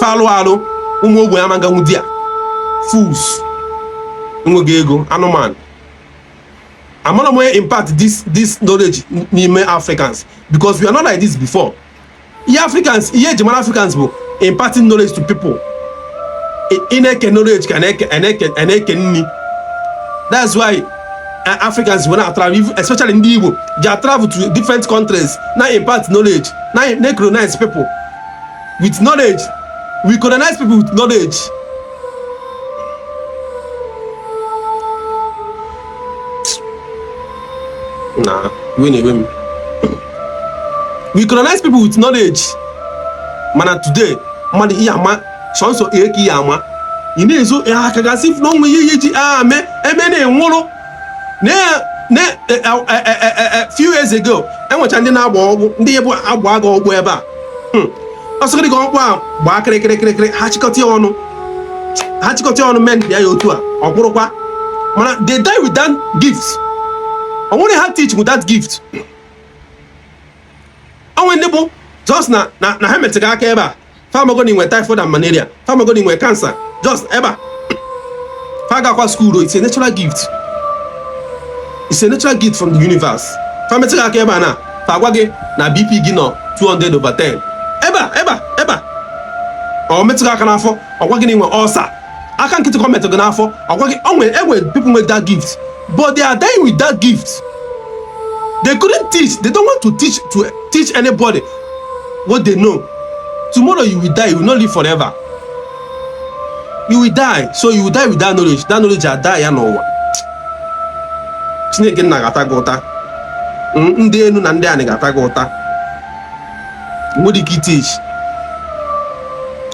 falụ ụmụ ogbenye amaganwu di ya fools nweghị ego anụmanụ. Amara m onye impact this knowledge n'ime Africans because we are not like this before. Ihe eji mara Africans bụ imparting knowledge to people. Ị knowledge ka na-eke nni. That's why Africans when I travel, especially ndị Igbo, they travel to different countries na impart knowledge, na colonize people with knowledge. We colonize people with knowledge. Nah, we colonize people with knowledge. Mana today, mmadụ ihe ama sọnsọ eke ihe ama. Ị na-ezo aka gasị na onwe ihe ji eme na-enwụrụ few years ago enwecha ndị na-agba ọgwụ ndị bụ agba aga ọgwụ ebe a ọsọgịrị gị ọgwụ a gbaa kịrịkịrịkịrị ha chịkọta ọnụ men bịa ya otu a ọ kwụrụkwa mana they die with that gift. I want to have teach with that gift. Onwe ndị bụ just na ha metụrụ aka ebe a famagoni nwe typhoid and malaria, famagoni nwe cancer, just ebe a fagakwa school. It's a natural gift. It's a natural gift from the universe. Family aka ebe a na fagwa gị na BP gị nọ 200/10 ebe a ọ metụrụ aka n'afọ ọgwa gị na inwe ulcer aka nkịtị ka ọ metụrụ gị n'afọ ọgwa gị enwe people with that gift but they are dying with that gift. They couldn't teach. They don't want to teach anybody what they know. Tomorrow you will die. You will not live forever. You will die. So you will die with that knowledge. That knowledge will die. You know. Chineke na gata gota. Ndị enu na ndị ani gata gota. What did he teach?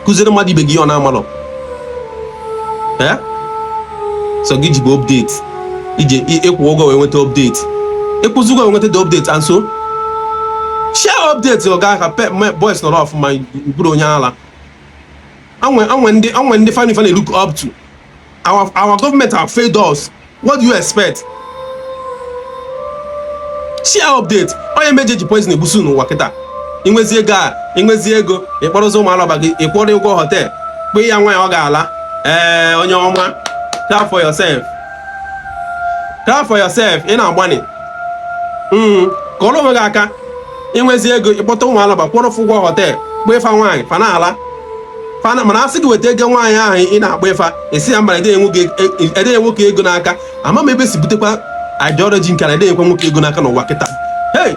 Kuzere mmadụ ibe gị ọ na-amalọ. So gị ji bụ update. Ije ịkwụ ụgwọ wee nweta update. Ịkwụzụgwọ wee nweta the update and so share update ọga ka boys nọrọ ọfụma bụrụ onye ala. Anwe ndị fani look up to. Our government have failed us. What do you expect? Share update. Onye meje ji poison ebusu n'ụwa kịta. Inwezi ego ịkpọrọzi ụmụ alaba gị ịkwọrọ ụgwọ hotel kpe ya nwa ya ọ ga-ala. Onye ọma clap for yourself. Ị na-agbani ka ọrụ onwe gị aka. Inwezi ego ịkpọta ụmụ alaba kwọrọ ụgwọ hotel kpe ịfa nwaanyị fa na-ala mana asị gị weta ego nwaanyị ahụ ị na-akpọ ịfa esi ya mbara edenye nwoke ego n'aka. Ama m ebe si butekwa ideology nke na edenyekwa nwoke ego n'aka n'ụwa kịta. Hey,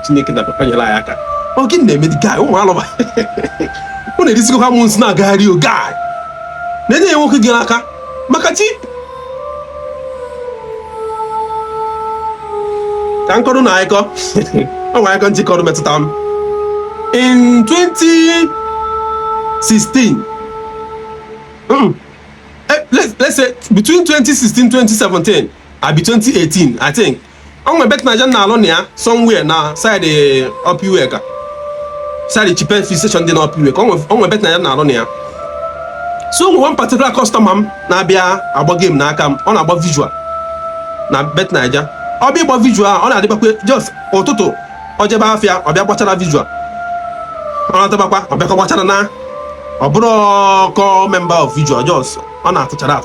Chineke na papa nyere anyị aka. Ọ gị na-eme dị guy ụmụ alụba ụ na-erisikwa m nsị na-agagharị o guy na-edenye nwoke gị n'aka maka chi ka nkọrọ na anyịkọ ọ nwe anyịkọ ntị kọrọ metụta m in 2016 let's say between 2016 2017 or be 2018 I think onwe bet na jan na alụ na ya somewhere na side Opiwe ka side cheaper fish station dị na Opiwe ka onwe bet na jan na alụ na ya. So one particular customer m na-abịa agba game n'aka m ọ na-agba visual na bet Naija ọ bịa ịgba visual ọ na-adịbakwa just ụtụtụ ọ jebe afịa ọ bịa gbachara visual ọ na-atabakwa ọ bịakwa gbachara na ọ bụrụ kọ member of visual just ọ na-atụchara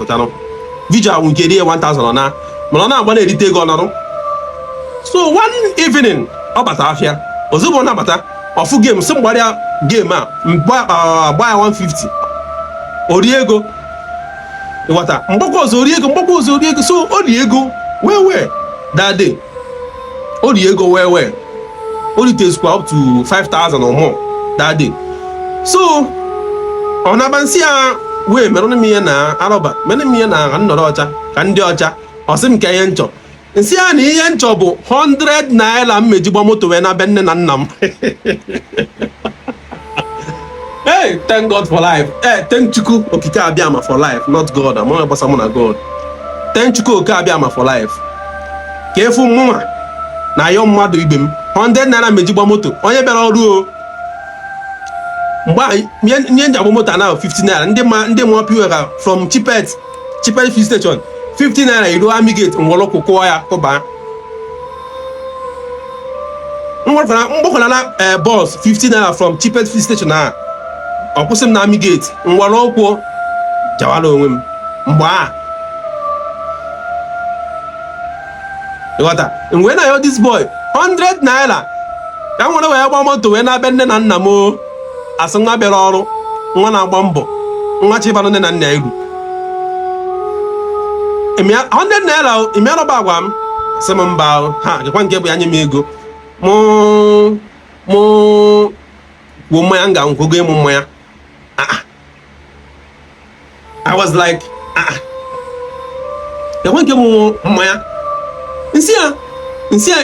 visual nke rie 1000 na mana ọ na-agba na-erite ego ọnọrụ. So one evening ọ bata afịa ozugbo ọ na-abata ọfụ game sị mgbarịa game a gba ya 150 Oriego. What? Mboko was Oriego. So Oriego, where that day? Oriego, where? Only takes up to 5,000 or more that day. So on Abansia, we me na Araba, me na Anorocha, Candiocha, or some Kayencho. And see an Ian Chobo, 100 naira Mejibomoto when I bend and nam. Hey, thank God for life. Hey, thank Chuku Okika Abiyama for life, not God. I'm not someone a God. Thank Chuku Okika Abiyama for life. Careful, Mama. Na your mother ibim 100 naira Mejibomoto. Onye bere ọrụ. Mgba nye njabo moto na 50 naira. Ndị mo piwa from cheapest fuel station. 50 naira iru Army Gate ngwolo kokọ ya koba. Mgbokona na bus 50 naira from cheapest fuel station na. Ọkwụsị m na Army Gate ngwọrọ ụkwụ jawala onwe m mgbe a ịghọta mgbe na yo this boy 100 naira ka m nwere wee gba moto wee na-abịa nne na nna m asị nwa bịara ọrụ nwa na-agba mbọ nwa chibanụ nne na nna iru 100 naira imiarọba agwa m sị m mba ha gekwa nke bụ ya nye m ego mụ kwuo mmanya m ga-nkwogo ịmụ mmanya. I was like, the one came Maya. Insia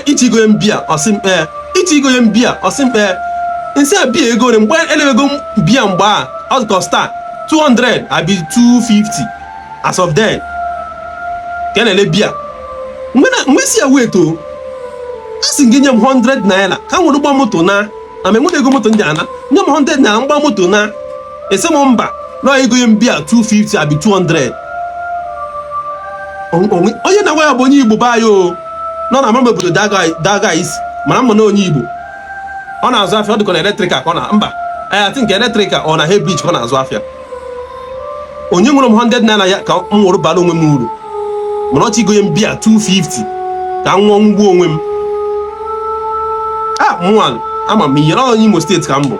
Ichigo and beer or simple Ichigo and beer or simple Insia beer go and buy elego beer and bar out costa 200, I be 250 as of then. Can I beer? When we see a way to singing 100 naira, come on moto na. I mean, what they go moto Jana, no 100 na moto na. It's a number. No, you go in beer 250, I be 200. Oh, you know where Boni Bubayo. No, I remember that guys. Mamma no Nibu. On our Zafia, the electric corner. I think electric on a heavy beach corner as Zafia. On you 100 naira, come more balloon muru. Monoti go in beer 250. Come on, woman. One. I'm a me, all Nimo State Cambo.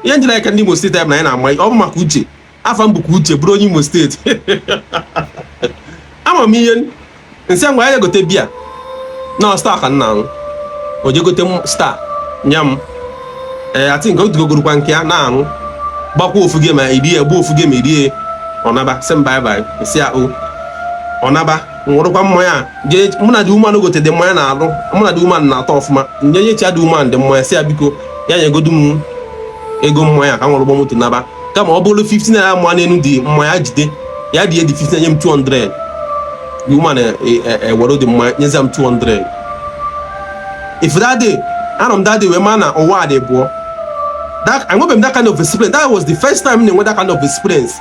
You ain't like a Nimo State, I'm my Makuchi. Afam Bukuche, bro, Nimo State. I'm a million. And some way I go to beer. No, star can now. Or you go to star. Yam. I think go to go to Bankia now. Baku forgive my idea, both forgive me, dear. Onaba, send bye bye. See, Onaba, what about Moya? Jay, Mona do man go to the man. I'm gonna do man not off my. Yay, do man, the Moya say because ya go do ego Moya. I want to go to Naba. Come on, 15 naira money no di Moya jide. Ya di 15 naira 200. You man what the Moya nyezam 200. If that day, and that day we man na owa dey bo. That I remember that kind of experience. That was the first time I went that kind of experience.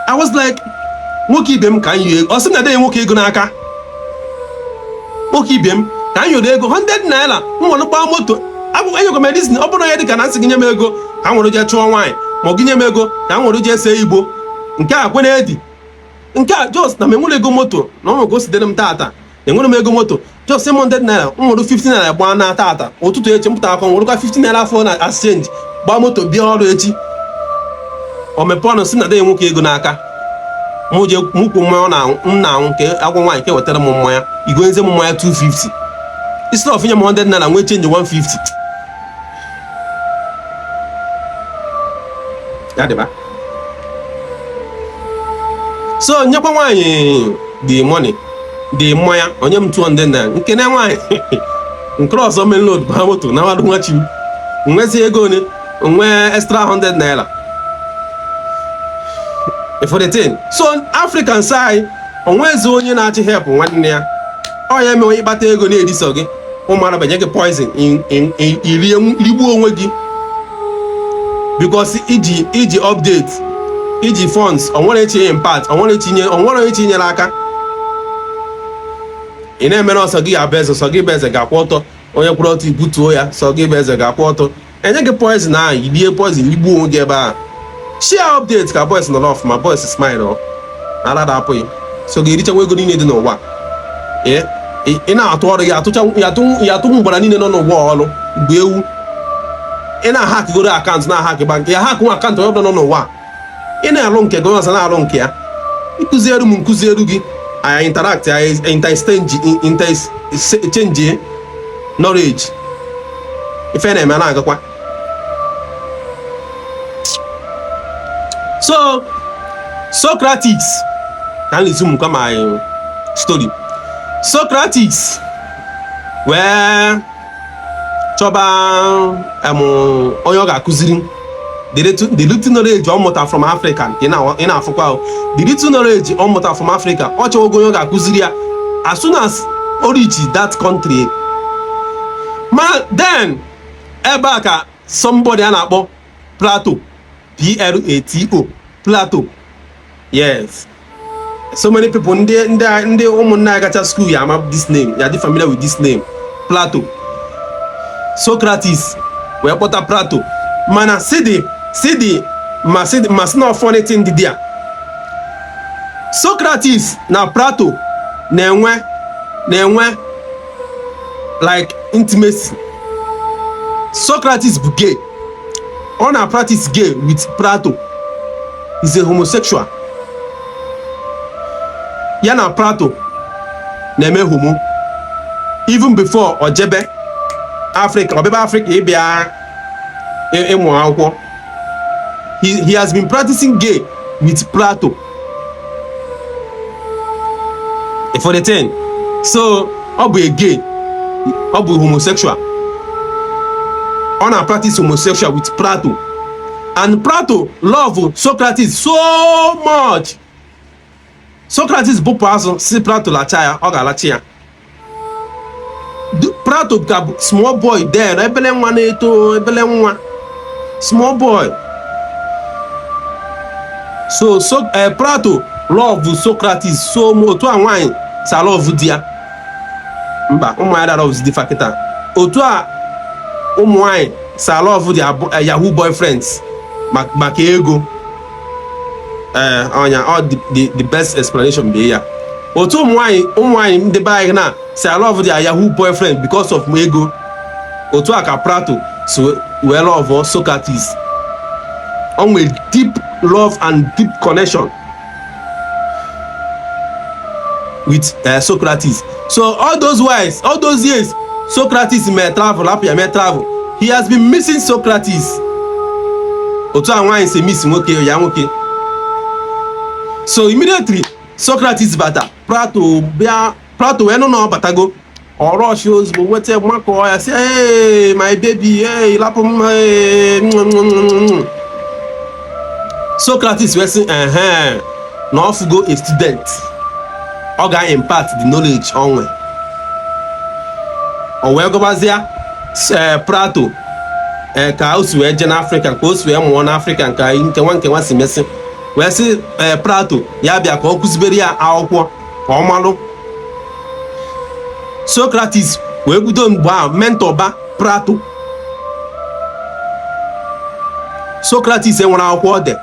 I was like, Moki bem can you or some day Moki go naka. Moki bem can you dey go 100 naira. Mo no ba moto. Abu ayo go medicine. Obo no yedi kan asị ginye m ego. Ka nworo je chụọ wine. Mo ginye m ego. Ka nworo je se Igbo. Nke a kwene edi. Nke a just na me nwere ego moto. Na mo go sidere m tata. Enwere m ego moto. Just 100 naira. Nworo 15 naira gba na tata. Ụtụtụ echi mpụta akọ nworo ka 15 naira for na exchange. Gba moto bịa ọrụ echi. O mepọnụ si na dey nwoke ego n'aka. Mo je mukwu mmanya na nna nke agwọ nwaanyị ke wetara m mmanya. Igwe nze m mmanya 250. Instead of nye m 100 naira nwe change 150. Ya dịba. So nyekwa nwaanyị the money, the mmanya onye m 200 naira. Nke na nwaanyị nke ọzọ main load ba moto na wadụ nwachi m. Nwezi ego ne nwe extra 100 naira. For the thing. So African side, onwezi onye na-achị help nwanne ya. Ọ ya mewe ịkpata ego na-eriso gị. Ụmụara banye gị poison in ligbuo onwe gị. Because iji update, iji funds, onwere echi impact, onwere echi nyere aka. Ị na-emere ọsọ gị abeze, sọ gị beze ga-akwụ ọtọ. Onye kwụrụ ọtọ ibutuo ya, sọ gị beze ga-akwụ ọtọ. Enye gị poison ahụ, ilie poison ligbuo onwe gị ebe ahụ. Share updates ka boys no love my boys smile o ala da apụ so ga ericha ego niile dị n'ụwa ị na-atụ ọrụ ya atụ mgbara niile nọ n'ụwa ọrụ bụ ewu ị na-hack goro account na hack bank ya hack nwa account ọ bụla nọ n'ụwa ị na-alụ nke gị ọzọ na-alụ nke ya, ịkụziere m nkụziere gị, anyị interact, anyị interchange knowledge, ife na-eme na-agakwa. So Socrates, can resume come my story. Socrates wee chọba onye ọ ga-akụziri the little knowledge ọ mụta from Africa. ị na-afụkwa the little knowledge ọ mụta from Africa, ọ chọwa onye ọ ga-akụziri ya as soon as o reach that country. Ma then ebe a ka somebody a na-akpọ Plato, Plato, Plato. Yes, so many people ndị ụmụnna ya gacha school ya ama this name, ya dị familiar with this name, Plato. Socrates wee kpọta Plato, mana sidi na funny thing dị there. Socrates na Plato na-enwe like intimacy. Socrates bụ gay, ọ na practice gay with Plato. He's a homosexual. Ya na Plato na-eme homo even before ojebe Africa, ọbịba Africa ịbịa ịmụ akwụkwọ. He has been practicing gay with Plato for the thing. So ọ bụ a gay, ọ bụ homosexual, ọ na practice homosexual with Plato. And Plato love Socrates so much. Socrates bụpụ azụ si Plato lacha ya, ọ ga-alachi ya. Plato ka small boy there, ebele nwa na-eto, ebele nwa, small boy. So Plato love Socrates so much. Otu a nwaanyị sa love di ya, mba, ụmụ ya love di fakịta. Otu a ụmụ nwaanyị sa love di Yahoo boyfriends maka ego. The best explanation be ya. Otu ụmụ nwaanyị ndị be anyị na say I love their Yahoo boyfriend because of ego. Otu a ka Plato so we love Socrates. On with deep love and deep connection with Socrates. So all those years Socrates may travel. He has been missing Socrates. Otu a nwaanyị say miss nwoke ya nwoke. So immediately Socrates bata, Plato wee nụ na ọ batago, ọ rush ozugbo weta makọ ya sị, hey my baby, hey lapụ m, Socrates wee sị na ọ fụgo a student, ọ ga-impart the knowledge onwe. O wee gọbazịa Plato ka o si wee je n'Africa, ka o si wee mụọ n'Africa nke nwa si mesị. Wee sị Plato ya bịa ka ọ kụzibere ya akwụkwọ ka ọ malụ. Socrates wee bido mgbe ahụ mentorba Plato. Socrates enwere akwụkwọ ọ dị.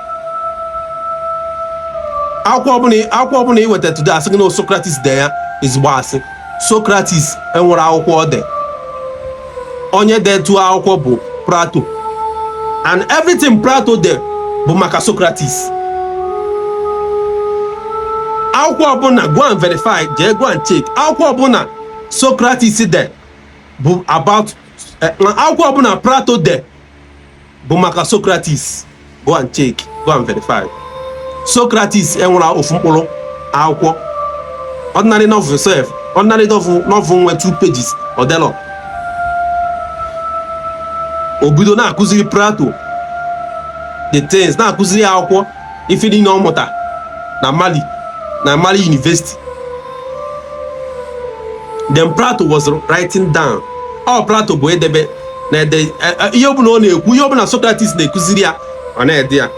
Akwụkwọ ọbụla iweta today asị gị na Socrates dị ya ezigbo asị. Socrates enwere akwụkwọ ọ dị. Onye detu akwụkwọ bụ Plato, and everything Plato dị bụ maka Socrates. Akwụkwọ ọbụla go and verify, jee go and check. Akwụkwọ ọbụla Socrates dị bụ about akwụkwọ ọbụla Plato dị bụ maka Socrates. Go and check, go and verify. Socrates enwere ofu mkpụrụ akwụkwọ. Ordinary novel self, ordinary novel nwe 2 pages odelo. Obido na-akụziri Plato the things, na-akụziri akwụkwọ ife niile ọ mụta na Mali University. Then Plato was writing down. Plato bụ edebe na-ede ihe ọbụla ọ na-ekwu, ihe ọbụla Socrates na-ekụziri ya, ọ na-ede ya.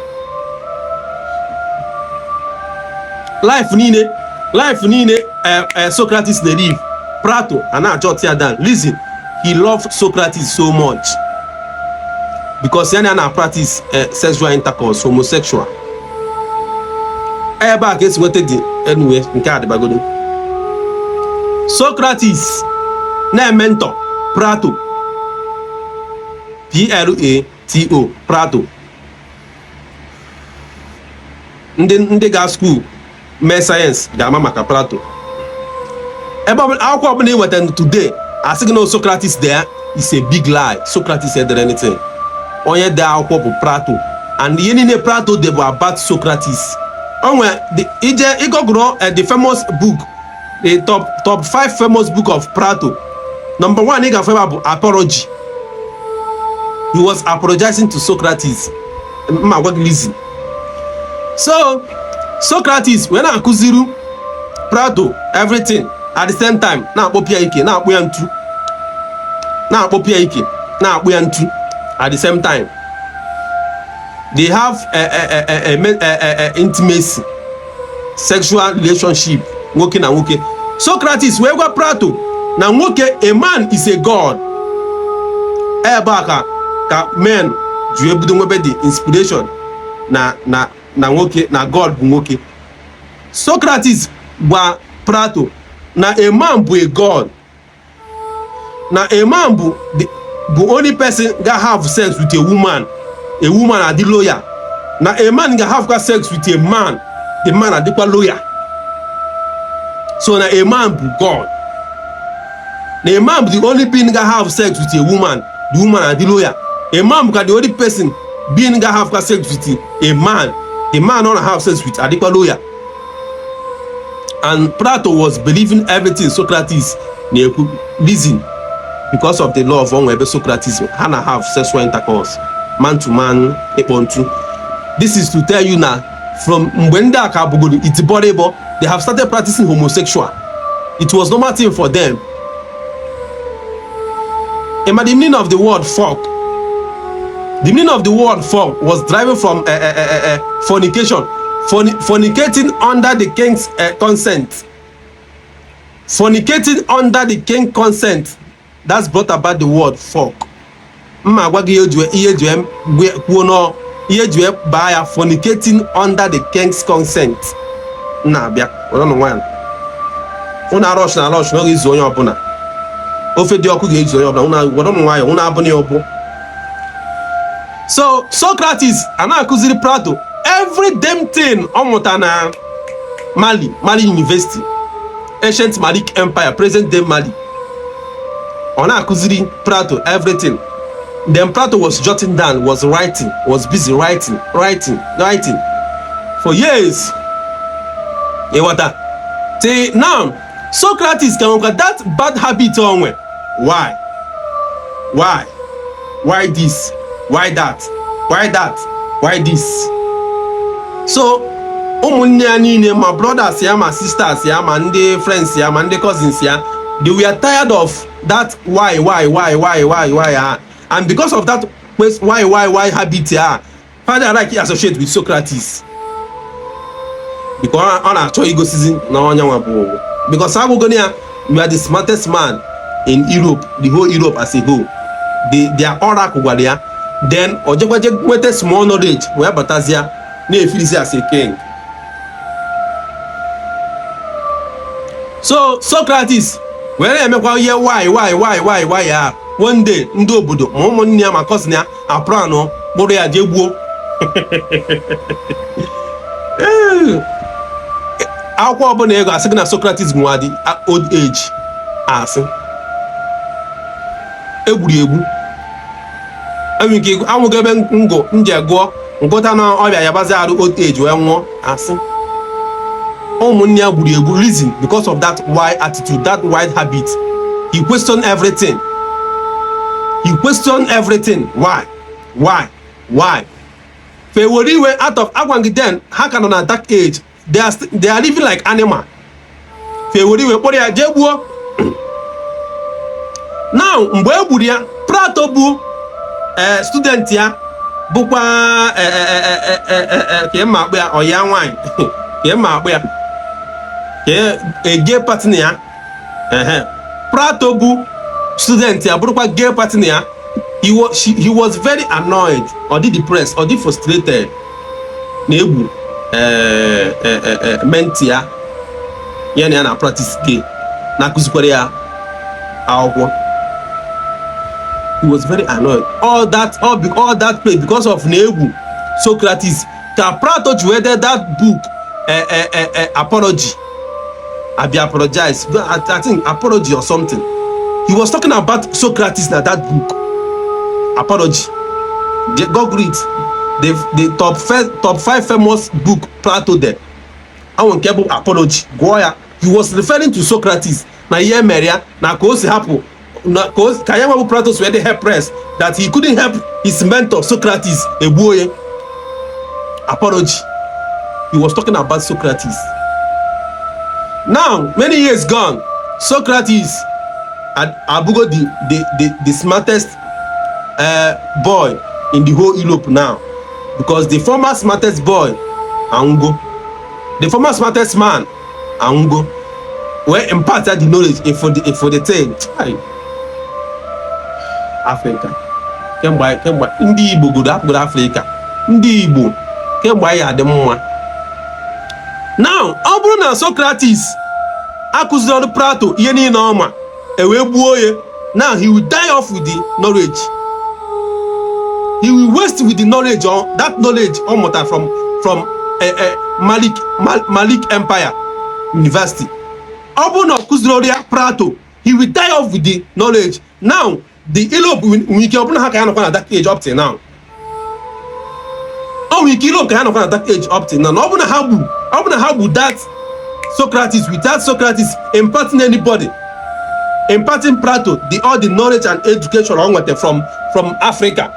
Life niile Socrates na-live, Plato a na-achọta ya down. Listen, he loved Socrates so much because ya na practice sexual intercourse, homosexual. Ebe a ka esi nweta dị anyway nke adịbagodo. Socrates na-mentor Plato, Plato. ndị ga school mee sayensị ga-ama maka Plato. Ebe akwụkwọ ọbụla iweta today asị gị na Socrates there is a big lie. Socrates edere anything. Onye dee akwụkwọ bụ Plato, and ihe niile Plato dị bụ about Socrates. Onwe ịgụgụrụ the famous book, the top 5 famous book of Plato. Number 1 ị ga-afụ bụ Apology. He was apologizing to Socrates. So Socrates wee na-akụziri Plato everything at the same time, na-akpọpụ ya ike, na-akpụ ya ntu, na-akpọpụ ya ike, na-akpụ ya ntu at the same time. They have a intimacy, sexual relationship, nwoke na nwoke. Socrates wee gwa Plato na nwoke, a man is a god. Ebe a ka men ji ebido nwebe the inspiration na nwoke, na god bụ nwoke. Socrates gwa Plato na a man bụ a god, na a man bụ only person ga have sex with a woman adị lawyer. Na a man ga have sex with a man, the man adịkwa lawyer. So na a man bụ god, na a man bụ the only being ga have sex with a woman, the woman adị lawyer. A man bụ the only person being ga have sex with a man, the man not have sex with adịkwa lawyer. And Plato was believing everything Socrates na-ekwu. Reason because of the law of onwe ebe Socrates ha na have sexual intercourse, man to man, ekpontu. This is to tell you na from mgbe ndị aka bugoro itiboribo, they have started practicing homosexual. It was normal thing for them. And the meaning of the word fuck, the meaning of the word fuck was derived from fornication. Fornicating under the king's consent. Fornicating under the king's consent. That's brought about the word fuck. Fornicating under the king's consent. Nah, bia. I don't know why. Una rush no izo onye obuna. Ofe di oku ga-ezo onye obuna. I don't know why. Una abuni obu. So Socrates ana-akụziri Plato every damn thing ọmụta na Mali University, ancient Malic Empire, present day Mali. Ọ na-akụziri Plato everything. Then Plato was jotting down, was writing, was busy writing for years. Till now, Socrates can get that bad habit on. Why? Why this? Why that? Why that? Why this? So, my brothers, my sisters, my friends, my cousins, they were tired of that why, and because of that why habit, Father I like associate with Socrates. Because on our ego season, because you are the smartest man in Europe, the whole Europe as a whole. They are oracle there. Then with a small knowledge where Batazia needs as a king. So Socrates, where am I? Why? One day, ndo obodo, ụmụnne ya ma cousin ya aprano gboro ya je gbuo. Akwụkwọ ọbụla ego asị na Socrates nwadi old age asị. Egwuregwu. Enwike anwụgo ebe ngo nje gụọ ngụta na ọbịa yabazi arụ old age wee nwụọ asị. Ụmụnne ya gburu egwu reason because of that why attitude, that wide habit. He questioned everything. He questioned everything. Why? Feworiwe out of Agwangi then, how can on a dark age? They are living like animal. Feworiwe pori ya jebuo. Now, mgbe egburu ya, Plato bụ student ya bụkwa ka ma akpụ ya ọya nwanyị. Ka ma akpụ ya. Ka gay partner ya. Plato bụ student ya bụrụkwa gay partner ya. He was very annoyed or depressed or frustrated na egwu menti ya ya na practice gay na akụzikwara ya akwụkwọ. He was very annoyed. All that play because of na egwu Socrates Prato created that book, Apology. Abi apologize. I think Apology or something. He was talking about Socrates in that book, Apology. Go read the top 5 famous book Plato there. I won't care about Apology. Goya. He was referring to Socrates. Na ye meria na cause happen. Na cause Kayama Plato were the help press that he couldn't help his mentor Socrates. Ebuoye. Apology. He was talking about Socrates. Now, many years gone, Socrates had Abugo the smartest boy in the whole Europe now, because the former smartest boy, Ango, the former smartest man, Ango, were imparted the knowledge for the thing. Africa, Kemba, Ndi Igbo good Africa, Ndi Igbo, Kemba ya the mwa. Now, ọ bụrụ na Socrates akụziri ọrụ Plato ihe niile ọma ewe gbuo ya, now he will die off with the knowledge. He will waste with the knowledge, or that knowledge ọ mụtara from Malik Empire University. Ọ bụrụ na ọ kụziri ọrụ ya Plato, he will die off with the knowledge. Now, the Europe nwere ike ọ bụrụ na ha ka ya nọkwa na that age up till now. Ọ nwere ike Europe ka ya nọkwa na that age up till now. Ọ bụrụ na ha gbu that Socrates, without Socrates imparting anybody, imparting Plato all the knowledge and education on what from Africa.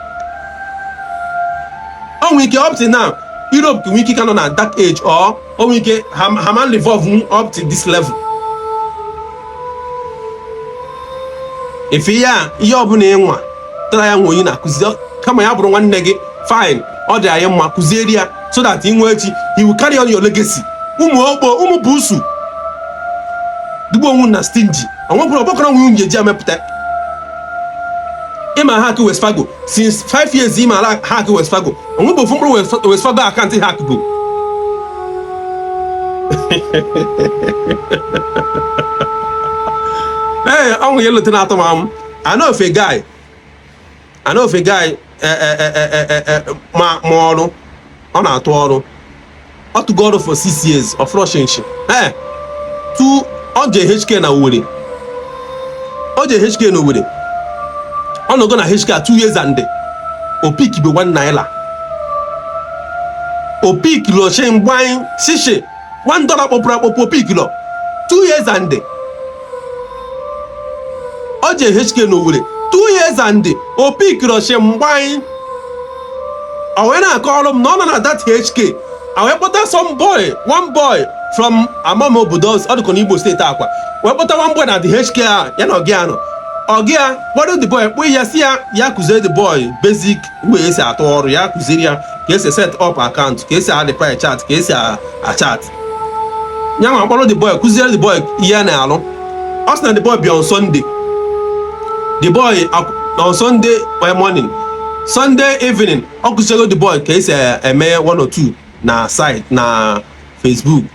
On we up to now, Europe we can on at that age, or we can Haman evolve up to this level. If you buna try and win a come ya bro one nege, fine, or the ayama kuzeria, so that in which he will carry on your legacy. Umu busu. Dubo na stingy. And one problem we unje jamepta. Ima haki West Fargo. Since 5 years ima haki West Fargo. And we from West Fargo I can't haki go. Hey, I'm yellow to not I know if a guy Moro on our tour. How to go for 6 years of relationship. Eh? To OJHK na Wuri. OJHK no Wuri. On no gonna HK 2 years and Opiki be 1 naira. Opiki lo shen wine shishe $1 opiki lo 2 years and OJHK no Wuri. 2 years and Opiki lo shen wine. I when I call him none of that HK. I put some boy, one boy from Amamo Budos, or the Igbo State Aqua. We put one boy at the HK, Yanogiano. Ogia, what is the boy? We see Yakuze the boy, basic ways at all, Yakuziria, case a set up account, case a the price chat, case a chat. Young follow the boy, Kuzia the boy, Yanalo. Us the boy be on Sunday. The boy on Sunday morning, Sunday evening, Okusego the boy, case a mayor 1 or 2. Na site na Facebook.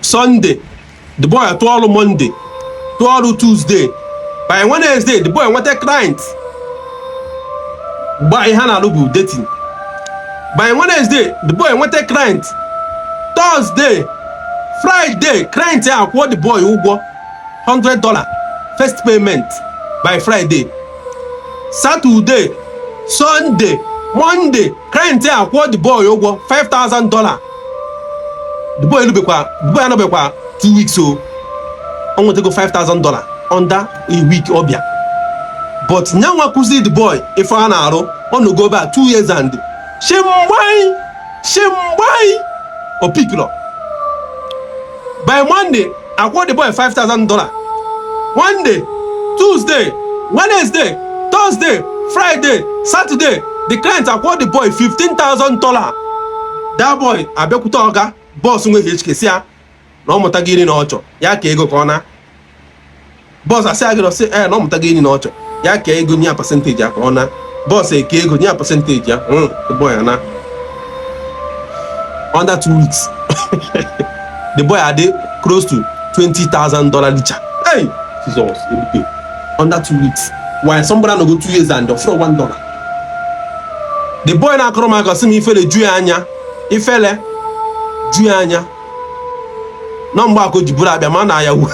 Sunday, the boy at all Monday, to all Tuesday. By Wednesday, the boy wanted client. By Hannah Lubu dating. By Wednesday, the boy wanted client. Thursday, Friday, client what the boy who go $100 first payment by Friday. Saturday, Sunday, Monday, client what the boy over $5,000. The boy no be 2 weeks so I want to go $5,000 under a week obia. But now I could see the boy if I want to go back 2 years and shemwai or pick up. By Monday, I want the boy $5,000. Monday, Tuesday, Wednesday, Thursday, Friday, Saturday. The client acquired the boy $15,000. That boy, Abekuta Oga, boss nwe HK no mutagini no ocho. Ya ke ego kona. Boss ase agiro say no mutagini no ocho. Ya ke ego nya percentage ya kona. Boss e ke ego nya percentage ya. The boy ana. Under 2 weeks. The boy had close to $20,000 each. Hey, Jesus, under 2 weeks. Why somebody no go 2 years and for $1. the boy na-akọrọ m aka sị m ifele ju ya anya, ifele ju ya anya na mgbakọ ji buru abịa ma na Yahoo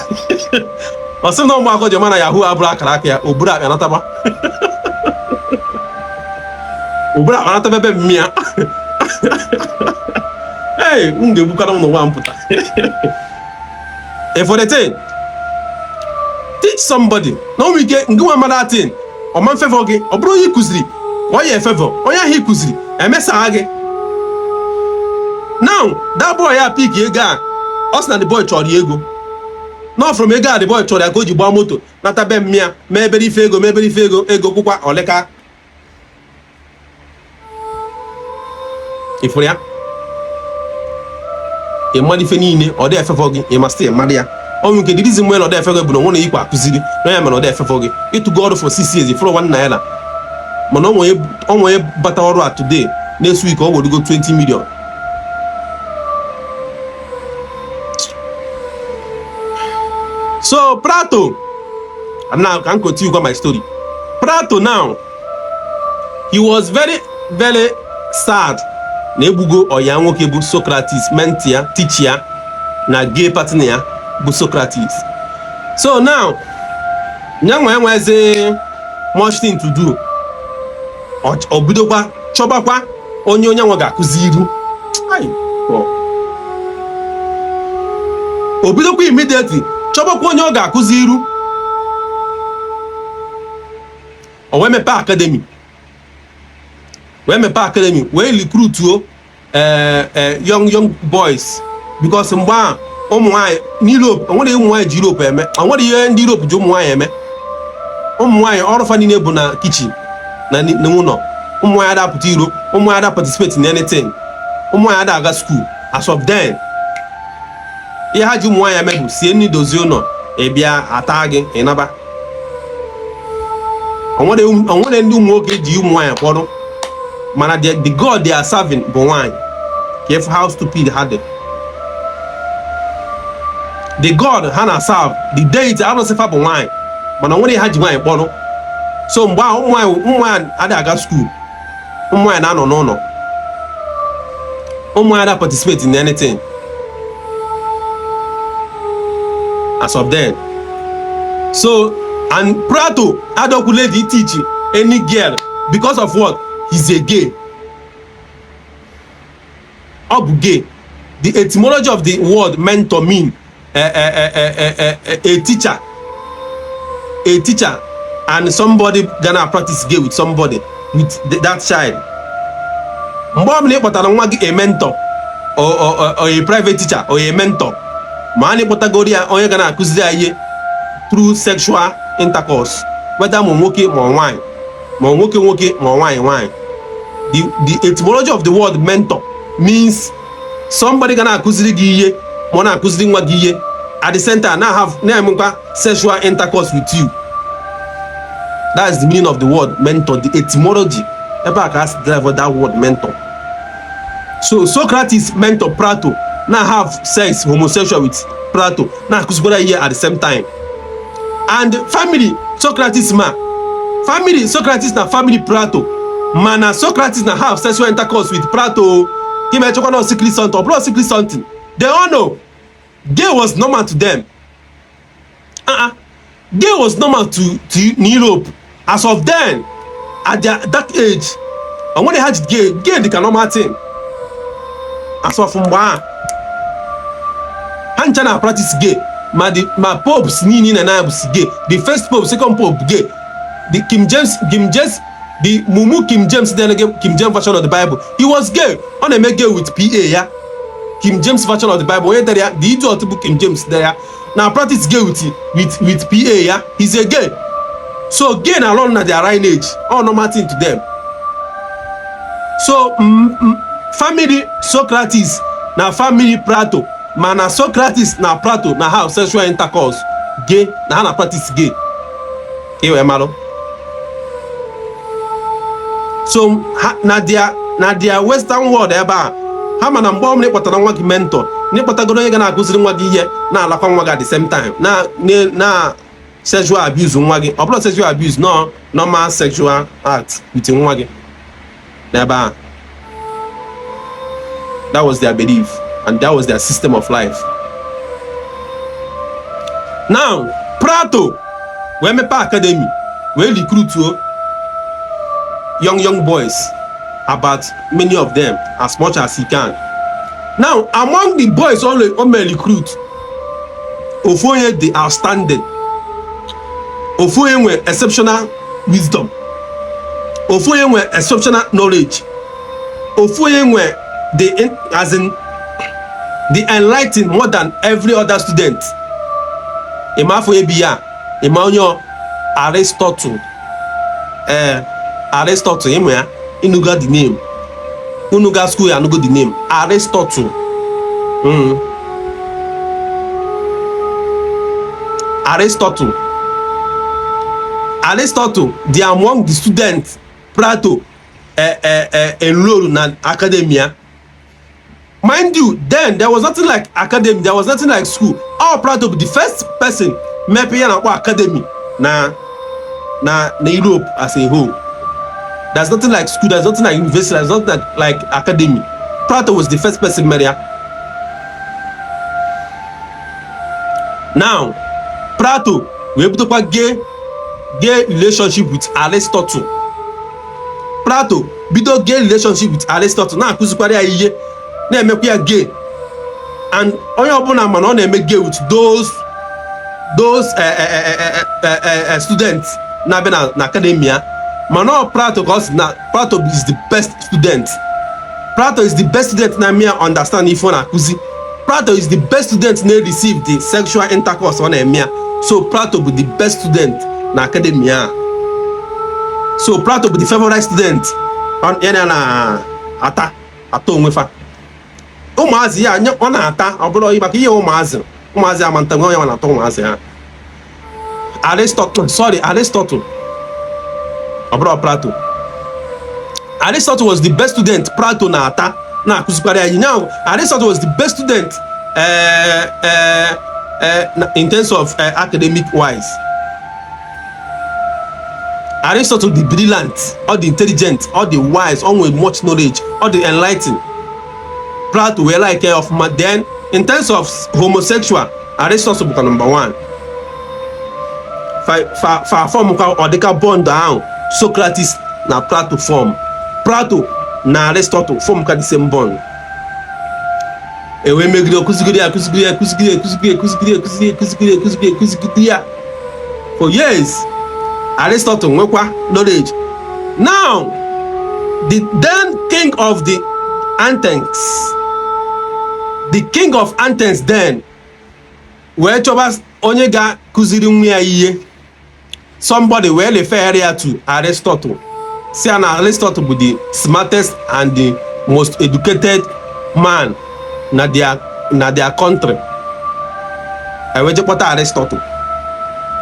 ọ sị na mgbakọ ji ma na Yahoo abụrụ akara aka ya, o buru abịa nataba o buru abịa nataba ebe mmịa hey, m ga-egbukara m n'ụwa mpụta for the thing, teach somebody na o nwere ike nke nwa mmadụ atin ọma mfevọ gị, ọ bụrụ onye ikuziri ọ ya efevọ, onye ahụ ikuziri emesagha gị. Now that boy ya pik ego a, ọ sị na the boy chọrọ ego, no from ego a the boy chọrọ ya ka o ji gbaa moto nata be mmịa mee ebere ife ego, mee ebere ife ego, ego kwụkwa oleka. Ifuru ya ịmara ife niile ọ dị efefọ gị, ịmasị ịmara ya. Ọnwụ nke dịrịzi mgbe na ọ dị efefọ gị bụ na nwere ikwe akụziri na ya mere ọ dị efefọ gị. Ịtụgo ọrụ for 6 years ifuru 1 naira, mana onwe bata ọrụ a today, next week ọ werugo 20 million. So Plato, and now I can continue with my story. Plato now, he was very, very sad na egbugo ọya nwoke bụ Socrates, mentor ya, teacher ya, na gay partner ya bụ Socrates. So now, nyanwa enweze much thing to do. O bidokwa chọbakwa onye nwa ga-akụzi iru. O bidokwa immediately chọbakwa onye ọ ga-akụzi iru. O wee mepee academy. Wee recruit young boys, because mgbe a ụmụ nwaanyị n'Europe, onwere ụmụ nwaanyị ji Europe eme, onwere ihe ndị Europe ji ụmụ nwaanyị eme. Ụmụ nwaanyị ọrụ fa niile bụ na kitchen na ụlọ. Ụmụ nwaanyị adapụta iro, ụmụ nwaanyị ada participate in anything, ụmụ nwaanyị ada aga school. As of then, ihe ha ji ụmụ nwaanyị eme bụ sie nri, dozie ụlọ, ịbịa ata gị ịnaba. Onwere ndị ụmụ nwoke ji ụmụ nwaanyị kpọrọ, mana the God they are serving bụ nwaanyị. Careful how stupid ha dị. The God ha na serve, the deity ha nọsịfa bụ nwaanyị, mana onwere ha ji nwaanyị kpọrọ. So mgbe ahụ ụmụ nwaanyị ada aga school, ụmụ nwaanyị na-anọ n'ụlọ, ụmụ nwaanyị ada participate in anything. As of then, so and Plato adọkwu lady teach any girl because of what? He's a gay. Ọ bụ gay. The etymology of the word mentor mean a teacher and somebody gonna practice gay with somebody, with that child. Mgbe ọbụla ị kpọtara nwa gị a mentor or a private teacher or a mentor, ma a na-ekpọtagoro ya onye gana akụziri ya ihe through sexual intercourse, whether ma nwoke ma nwaanyị, ma nwoke ma nwaanyị. The etymology of the word mentor means somebody gonna akụziri gị ihe ma na akụziri nwa gị ihe at the center na-emekwa sexual intercourse with you. That is the meaning of the word mentor, the etymology. Ebe a ka has drive that word mentor. So Socrates mentor Plato, now have sex homosexual with Plato, na akụzikwara ihe at the same time. And family Socrates na family Plato, mana Socrates na have sexual intercourse with Plato. He may talk about secret something, or secret something. They all know gay was normal to them. Gay was normal to Europe. As of then, at that age, and when they had gay the normal thing. As of mwa, Hanchana practice gay. Ma popes ni na gay. The first pope, second pope gay. The King James, the Mumu King James, then again King James version of the Bible. He was gay. On a make gay with PA, yeah. King James version of the Bible. Where there, the idiot book King James there. Now practice gay with PA, yeah. He's a gay. So gay na alone at their right age. All normal thing to them. So family Socrates na family Plato. Mana Socrates na Plato na have sexual intercourse. Gay na practice gay. Ewe malo. So na dia western world ebe a ha mana mgbe ọmụna ịkpọtara nwa gị mentor na ịkpọtagoro onye ga na-akụziri nwa gị ihe na-alakwa nwa gị at the same time na sexual abuse nwa gị. Ọ bụrụ sexual abuse, no normal sexual act with nwa gị. Never. That was their belief, and that was their system of life. Now, Prato, where me pa academy, where recruit young boys, about many of them, as much as he can. Now, among the boys only recruit, Ofoye the outstanding, Ofoye with exceptional wisdom, Ofoye with exceptional knowledge, Ofoye with the enlightened more than every other student. Imafoye biya, Emmanuel Aristotle, Aristotle, Inuga the name. Unuga school and the name Aristotle. Aristotle, they are among the students Plato enrolled in an academia. Mind you, then there was nothing like academy, there was nothing like school. All Plato be the first person maybe an academy na Europe as a whole. There's nothing like school, there's nothing like university, there's nothing like academy. Plato was the first person Maria. Now, Plato, we able to quite gay relationship with Aristotle. Plato, bido gay relationship with Aristotle. Now, kuzukwari ayiye, na make we gay. And onye obuna man on make gay with those students na be na academia. Mano Plato, because Plato is the best student. Plato is the best student na me understand if on akuzi. Plato is the best student na receive the sexual intercourse on emia. So Plato be the best student na academia. So Plato be the favorite student on na ata onwefa. Ụmụazị ya anya ọ na-ata ọ bụrụ ịba ka ihe ụmụazị amanta nwe ya na-atọ ụmụazị ha. Aristotle Abro Plato. Aristotle was the best student. Plato na ata na akuzikwara anyị. Now Aristotle was the best student in terms of academic wise. Aristotle the brilliant, or the intelligent, or the wise, or with much knowledge, or the enlightened. Plato were like of then in terms of homosexual, Aristotle became number one. Form or they can bond down. Socrates na Plato form. Plato na Aristotle form ka the same bond. Ewe megide kuzigiria for years. Aristotle nwekwa knowledge. Now, the then king of the Athens then wee chọba onye ga kuziri nwa ya ihe. Somebody were refer to Aristotle. See, Aristotle be the smartest and the most educated man na their country. I will just put Aristotle.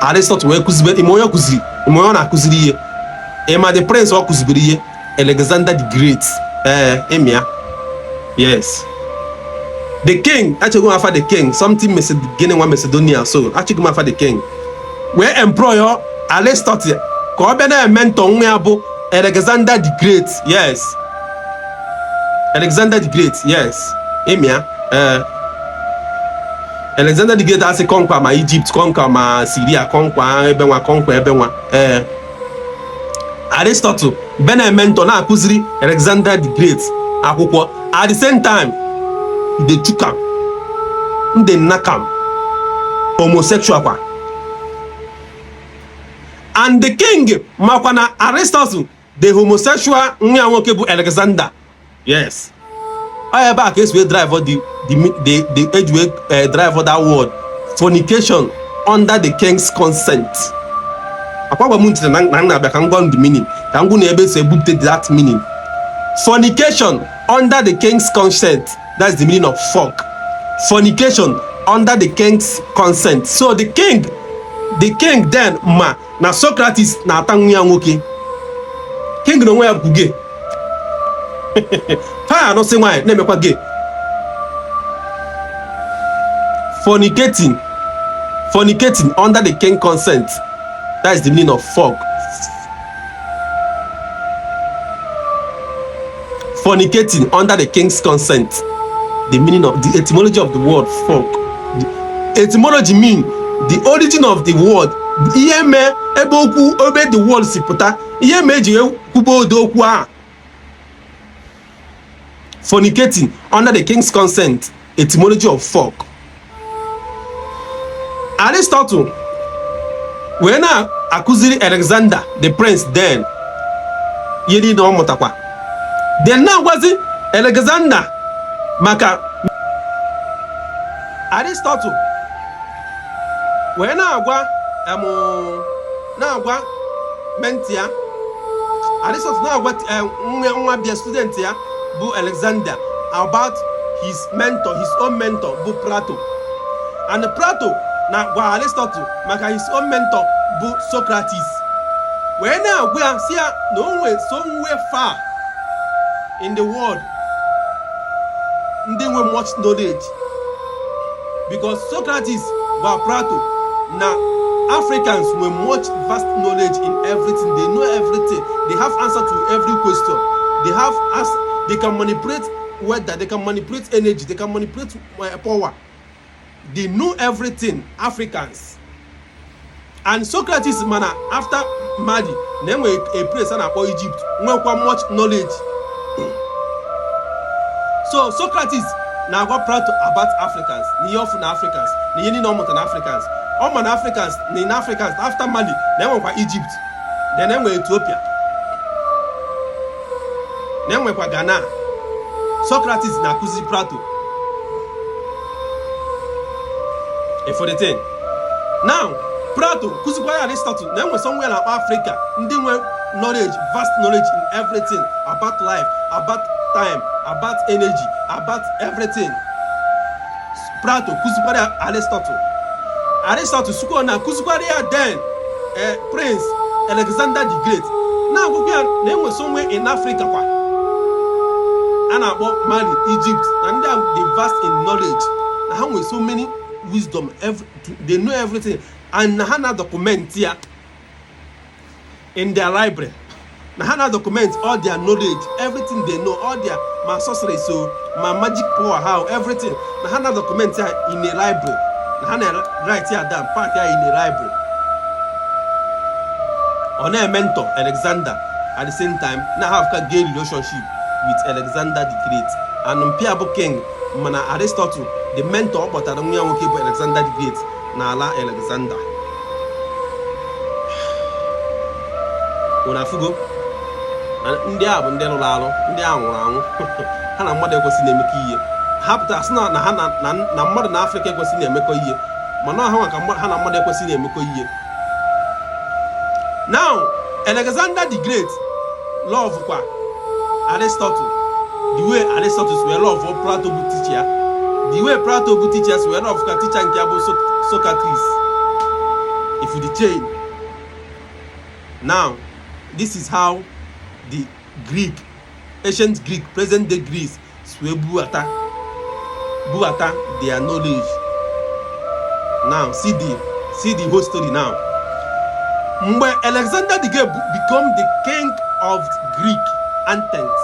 Aristotle were kuzibe imoyo na kuziri ye. Ema the prince wa kuzibiri ye. Alexander the Great. Emia. Yes. The king, actually go after the king. Something Macedonia. So actually go after the king. We employ Aristotle. Ko be na mentor nwa bụ Alexander the Great. Yes. Alexander the Great. Yes. Emia. Alexander the Great has conquer ma Egypt, conquer ma Syria, conquer ebenwa. Aristotle be na mentor na akuziri Alexander the Great akwụkwọ. At the same time, they took him. They knock him. Homosexual kwa. And the king, Makwana Aristotle, the homosexual nwoke bụ Alexander. Yes. I back case we drive the age we drive that word fornication under the king's consent. Akwa mu ntị na be kan go the meaning. Kan go na ebe so ebute that meaning. Fornication under the king's consent. That's the meaning of fuck. Fornication under the king's consent. So the king then na Socrates na atanwu ya nwoke. King no nwe bụ gay. Ha no say why na emekwa gay. Fornicating under the king's consent. That is the meaning of fuck. fornicating under the king's consent. The meaning of the etymology of the word fork. The etymology mean the origin of the word. Ihe mee ebe okwu obe the word si pụta. Ihe mee ji kwubo odo okwu a. Fornicating under the king's consent. Etymology of fork. Aristotle wee na-akụziri Alexander the prince then ihe niile ọ mụtakwa. Then na-agwazi Alexander maka Aristotle wee na-agwa menti ya. Aristotle na-agwa nwa bịa student ya bụ Alexander about his mentor, his own mentor bụ Plato. And Plato na-agwa Aristotle maka his own mentor bụ Socrates. Wee na-agwa ya si ya na o nwee somewhere far in the world ndị nwe much knowledge, because Socrates gwa Plato na Africans were much vast knowledge in everything. They know everything. They have answer to every question. They can manipulate weather, they can manipulate energy, they can manipulate power. They know everything, Africans. And Socrates mana after Mali, then we a place and called Egypt, nwekwa much knowledge. So Socrates now got Plato about Africans, ni often Africans, ni yeni no more Africans. All man Africans, ni in Africans after Mali, then we Egypt, then we Ethiopia, then we Ghana. Socrates na kuzi Plato. For the thing. Now, Plato kuzi kwa Aristotle, then we somewhere in Africa, ndi we knowledge, vast knowledge in everything about life, about time, about energy, about everything. Plato kuzi kwa Aristotle. Aristotle suko na kuzi kwa then Prince Alexander the Great. Now go then we somewhere in Africa kwa. And about Mali, Egypt, and they are vast in knowledge. Now with so many wisdom, they know everything, and Nahana document here in their library. Nahana documents all their knowledge, everything they know, all their sorcery, so my magic power, how everything. Nahana document here in a library. Nahana write here down, park here in a library. On a mentor, Alexander, at the same time, now have a gay relationship with Alexander the Great. And Mpiabo King, mana Aristotle, the mentor, but I don't know about Alexander the Great, na ala Alexander. Unafugo, ndị a bụ ndị lụrụ alụ, ndị a nwụrụ anwụ. Ha na mmadụ ekwesị na-emekọ ihe. Ha pụtara sị na ha na mmadụ na Afrịka ekwesị na-emekọ ihe. Mana ha nwa ka ha na mmadụ ekwesị na-emekọ ihe. Now, Alexander the Great love kwa Aristotle, the way Aristotle were love for Plato book teacher, the way Plato book teachers were love for teacher and Kiabo Socrates. If you the chain. Now, this is how the ancient Greek, present day Greece, swe buata their knowledge. Now, see the whole story now. When Alexander the Great become the king of Greek Athens,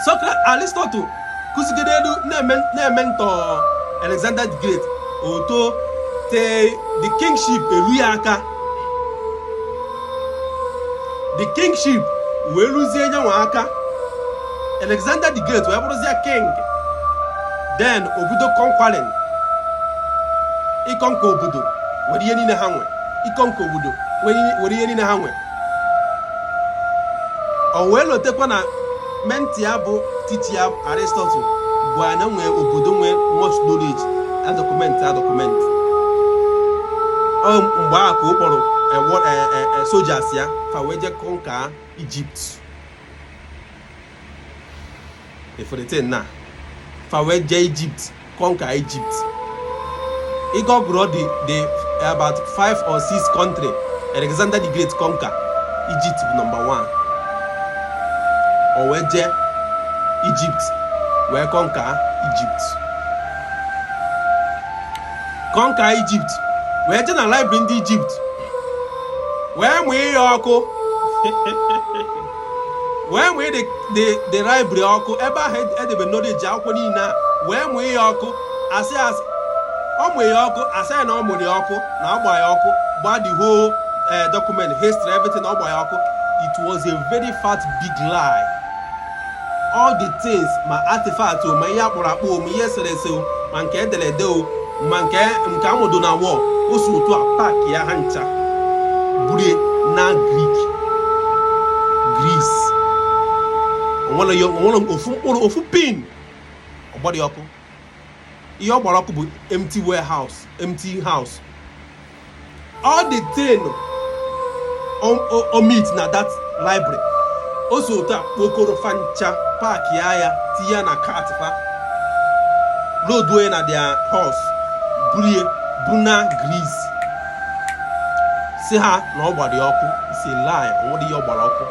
Socrates, Aristotle, kusigededu na mentor Alexander the Great, oto the kingship eruaka. The kingship we luzie nyanwaka. Alexander the Great we bụrụzia king. Then obodo conquering. Ikonko obodo were ihe niile ha nwe. Ikonko obodo were ihe niile ha nwe. O wee lotekwa na menti ya bụ titi ya Aristotle bụ anya nwe obodo nwe much knowledge a document. Mgbe a ka o kpọrọ soldiers ya fa wee je conquer Egypt. For the thing na fa wee je Egypt, conquer Egypt. He got brought the about 5 or 6 countries. Alexander the Great conquer Egypt number 1. Or wee je Egypt wee conquer Egypt. Conquer Egypt wee je na library ndị Egypt wee nwee ya ọkụ wee nwee the library ọkụ ebe ahụ edebe knowledge akwụkwọ niile wee nwee ya ọkụ asị ọ nwee ya ọkụ asị ya na ọ mụrụ ya ọkụ na ọgba ya ọkụ gba the whole document history everything ọgba ya ọkụ. It was a very fat big lie. All the things ma artifact ma ihe akpụrụ akpụ ma ihe eserese ma nke ederede ma nke amụdo na wall o si otu a paaki ya ha ncha burie na Greece. Onwere ofu mkpụrụ ofu pin ọgbara ọkụ. Ihe ọ gbara ọkụ bụ empty warehouse, empty house. All the thing omit na that library o so otu a kpokoro fancha paaki ya tinye na cart fa load na their horse burie buna Greece si ha na ọ gbara ọkụ. It's a lie. Onwere ihe ọ gbara ọkụ.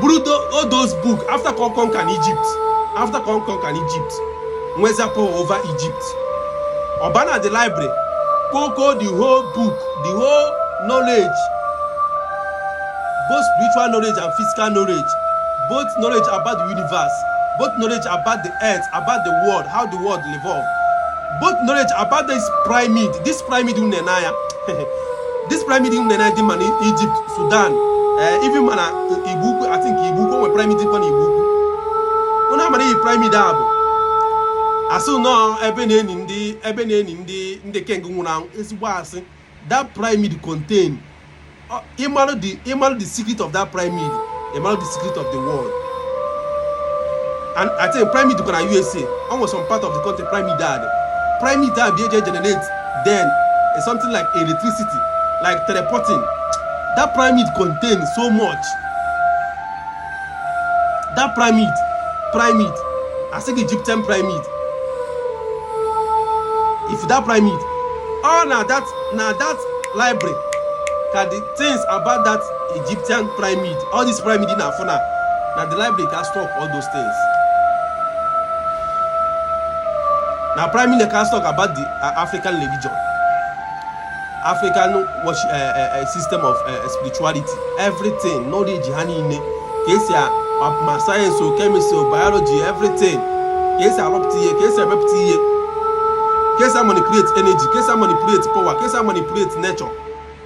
Buru all those books after conquer Egypt nweza power over Egypt. Obana the library koko the whole book, the whole knowledge, both spiritual knowledge and physical knowledge, both knowledge about the universe, both knowledge about the earth, about the world, how the world evolved, both knowledge about this pyramid unenaya this pyramid unenaya in Egypt, Sudan, even mana Ibuku, I think Ibuku we pyramid in Ibuku. Una mani pyramid abo. Aso no ebe na ndị king nwuna ezigbo asị. That pyramid contain the secret of that pyramid, the secret of the world. And I think pyramid in USA, almost some part of the country pyramid they generate then something like electricity, like teleporting. That pyramid contains so much. That pyramid, I think Egyptian pyramid. If that pyramid, now that library, can the things about that Egyptian pyramid, all this pyramid in Afuna, now the library can stop all those things. Now pyramid can talk about the African religion. African system of spirituality, everything, knowledge, case science, chemistry, biology, everything. Case case manipulate energy, case manipulate power, case manipulate nature,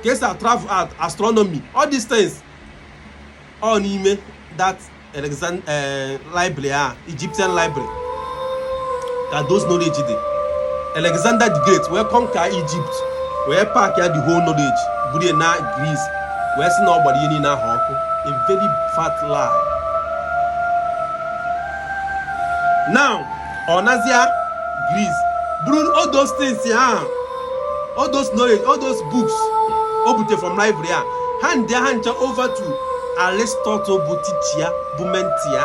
case travel art, astronomy, all these things. All name that library, Egyptian library. That those knowledge there. Alexander the Great, where conquer Egypt. Where pack the whole knowledge, Buddha na Greece, where see nobody in na hawk, a very fat lie. Now, on Asia, Greece, Buddha, all those things, all those knowledge, all those books, obute from library, hand their hand over to Aristotle Butitia Bumentia.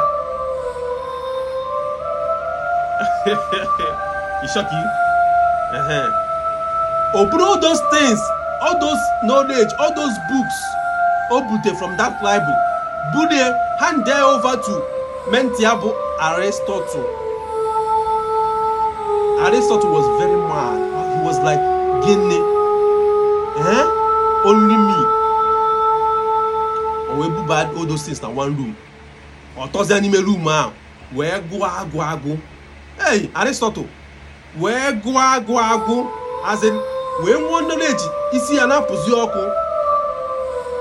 It shock you? All those things, all those knowledge, all those books, obute from that library, Buddha hand there over to Mentiabo Aristotle. Aristotle was very mad. He was like, Guinea, only me. Or we bad all those things in one room. Or toss the anime room now. Where go? Hey, Aristotle, where go? As in, when one knowledge is here na puzi ọkụ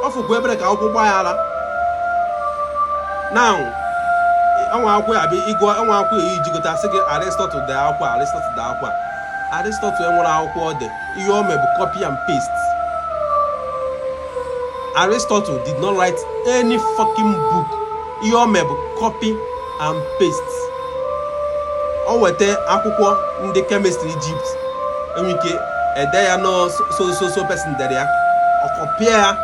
ọfụ gwe ebere ka akwụkwọ gbaa now ọnwa akwụkwọ abi igwe ọnwa akwụkwọ ejigota sị gị Aristotle de akwa Aristotle enwere akwụkwọ de ihe o mebu copy and paste. Aristotle did not write any fucking book. Ihe o mebu copy and paste. O wete akwụkwọ ndị chemistry Egypt enwike there are no so person there or compare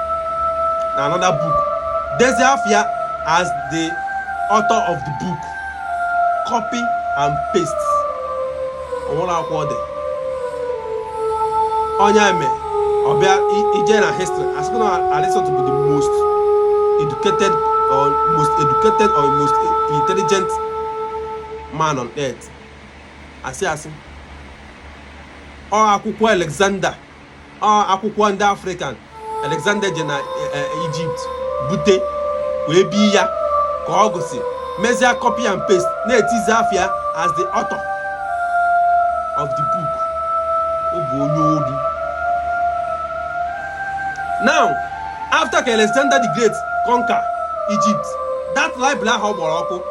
another book. There's Afia as the author of the book. Copy and paste. On our quarter. Onyame, Obia Ijena history. As going to listen to be the most educated or most intelligent man on earth. I say. Akwụkwọ Alexander, akwụkwọ ndị African, Alexander je na Egypt bute wee bi ya Kogosi, measure copy and paste, Netizafia as the author of the book. Now, after Alexander the Great conquer Egypt, that library of Morocco,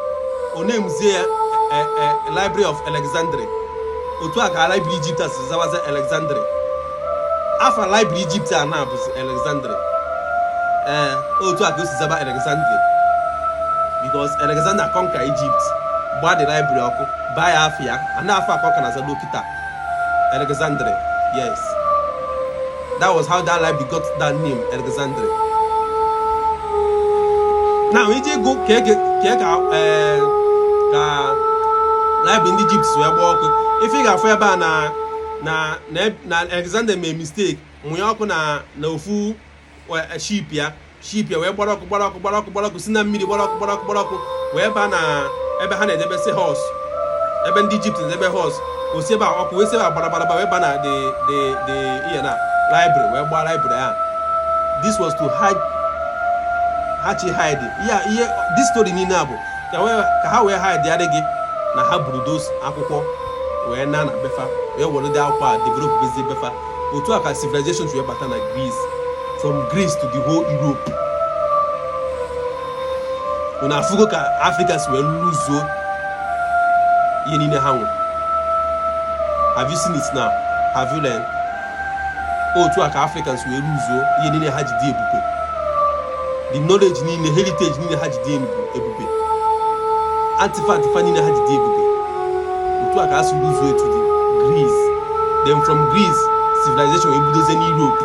on name a library of Alexandria. Otuaka library Egypt as Alexandria. After library Egypt and now Alexandria. Otuaka is about Alexandria. Because Alexander conquer Egypt, buy the library buy Afia, and Afia conquer as a Lokita. Alexandria, yes. That was how that library got that name, Alexandria. Now, we just go library in Egypt, so if you have ever na Alexander made mistake, we are na fu sheep ya we borok sina miri borok whereby na Abraham ebe say horse ebe in Egypt ebe horse o se ba we se ba whereby na the library whereby library. This was to hide this story ni na bo ka we hide the adege na ha those akwụkwọ wee na befa wee were the akwụkwọ develop busy befa otu aka civilizations wee bata na Greece, from Greece to the whole Europe. Una fugo ka Africans wee lose ihe niile ha nwe. Have you seen it now? Have you learned? Otu aka Africans wee lose ihe niile ha ji dị ebube. The knowledge niile, heritage niile ha ji dị ebube. Artifact niile ha ji dị ebube. Otu aka asu lose to the Greece. Then from Greece, civilization will build in Europe.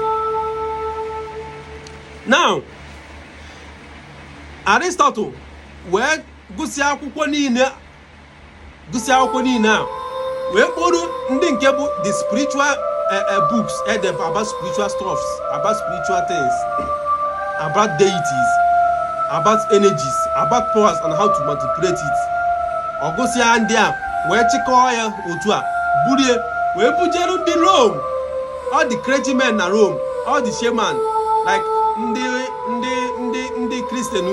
Now, Aristotle, where gusi akwụkwọ niile wee kpọrọ ndị nke bụ the spiritual books about spiritual stuffs, about spiritual things, about deities, about energies, about powers and how to manipulate it. Ogosia ndị a wee chịkọọ ya otu a burie wee bujere ndị Rome, all the clergymen na Rome, all the shaman, like ndị Christian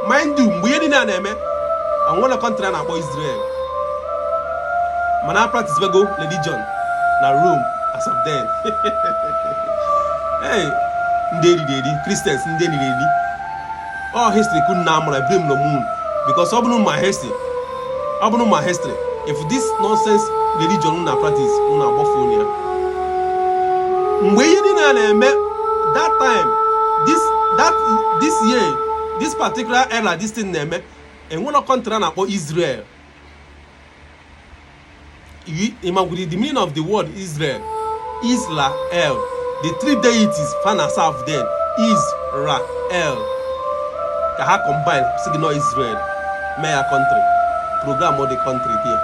mind you, mgbe ihe dị na-eme anwụla country na-akpọ Israel, mana practice bego religion na Rome as of then. Hey, ndị Christians ndị eriri all history couldn't na amụra blame no moon, because ọ bụrụ my history, if this nonsense religion na practice na agbafu ya mgbe ihe dị na-eme that time, this year, this particular era, this thing na-eme enwere country na-akpọ Israel. Imagine the meaning of the word Israel. Israel, the three deities fan and south then Israel ka ha combine signal Israel mayor country program of the country here.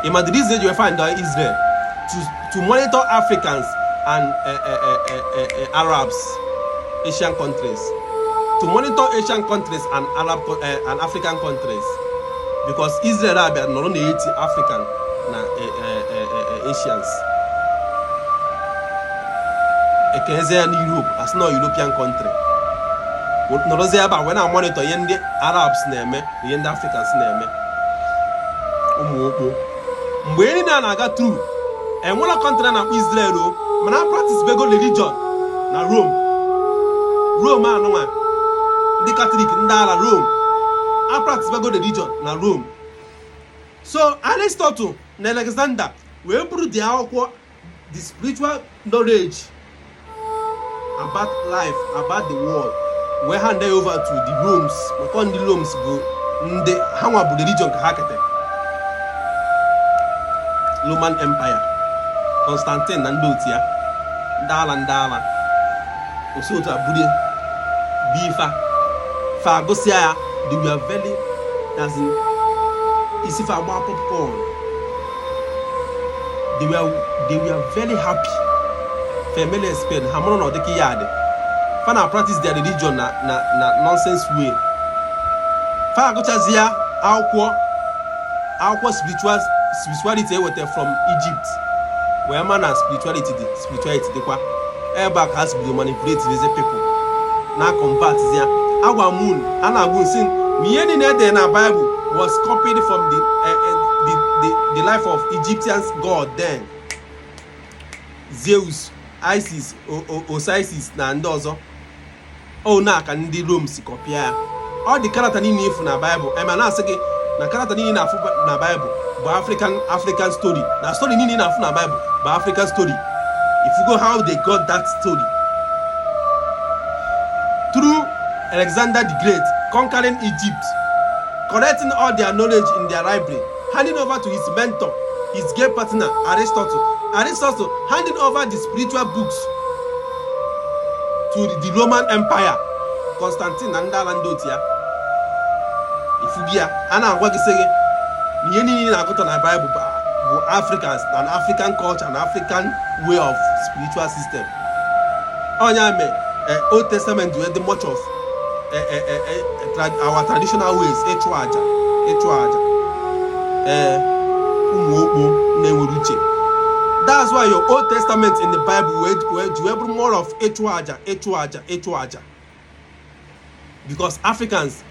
Imagine this day you find out Israel to monitor Africans and Arabs, Asian countries, to monitor Asian countries and and African countries, because Israel are not only African na Asians. Ekenze in Europe as no European country. No roze aba when I monitor yende Arabs na-eme, yende Africans na-eme. Ụmụ okpo. Mgbe ni na-aga through enwere country na Israel o, mana practice bego religion na Rome anụnwa ndị Catholic ndị ala Rome a practice bego religion na Rome. So Aristotle na Alexander wee buru the akwụkwọ the spiritual knowledge about life, about the world, we hand it over to the Romans. Because the Romans go the how religion ka ha kete Roman Empire, Constantine and Lutia, Dala, Osota Budi, Bifa, Fagosia, they were very, as in, is if I want popcorn. They were very happy. Family spend Hamon or the Kiyade. Fana practice their religion na nonsense way. Fagochazia, our spirituality from Egypt. Where man has spirituality, the qua. Airback has been manipulated with the people. Now convert here. agwa moon anagun sin mieni na de na Bible was copied from the life of Egyptian god then. Zeus, Isis, Osiris na ndị ọzọ. O na aka ndị Rome si kopia. All the character niile ifu na Bible, ema na asị gị na character niile na-afụ na Bible bụ African story. Na story niile na-afụ na Bible bụ African story. If you go how they got that story. Through Alexander the Great conquering Egypt, collecting all their knowledge in their library, handing over to his mentor, his gay partner, Aristotle. Aristotle handing over the spiritual books to the Roman Empire, Constantine and Dalandotia. If you hear, Anna Wagisege, Yeni Nakota na Bible, Africans, an African culture, an African way of spiritual system. Onyame, Old Testament, we had much of our traditional ways, Echuaja. That's why your Old Testament in the Bible where you have more of Echuaja. Because Africans,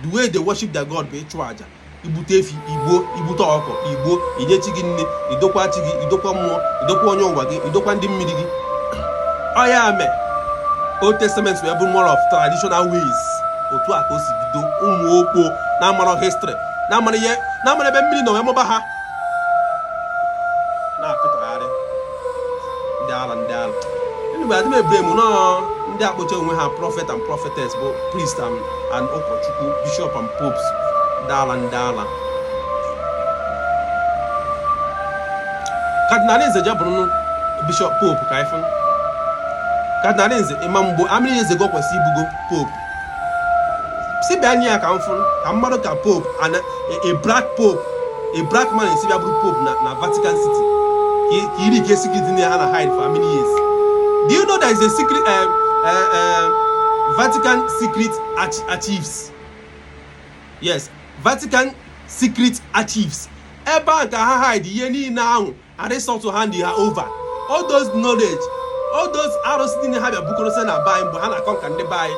the way they worship their God be Echuaja. Ibutefi, Ibuto Oko, Igbo, Idechigini, Idokwa Chigi, Idokwa Mo, Idokwa Nyongwagi, Idokwa Ndimidigi. Oyame. Old Testament we have more of traditional ways. Otu akosi bido umu okpo na maro history. Na maro be mmiri no emo ba ha. Na akutare. Ndala. Anyway, I dey blame no ndị akpoche onwe ha prophet and prophetess, but priest and okochukwu, bishop and popes. Ndala. Cardinalism jabunu bishop pope kaifun. Cardinalism imambo amini years ago kwesi ibugo pope. Si banya ka mfun ka mmado ka pope and a black pope, a black man is buru pope na Vatican City. He really gets secret in there and hide for many years. Do you know there is a secret Vatican secret archives? Yes, Vatican secret archives. Eba ka hide yeni now and they start to hand her over. All those knowledge, all those arrows didn't have a book on send buy but Hannah can they buy.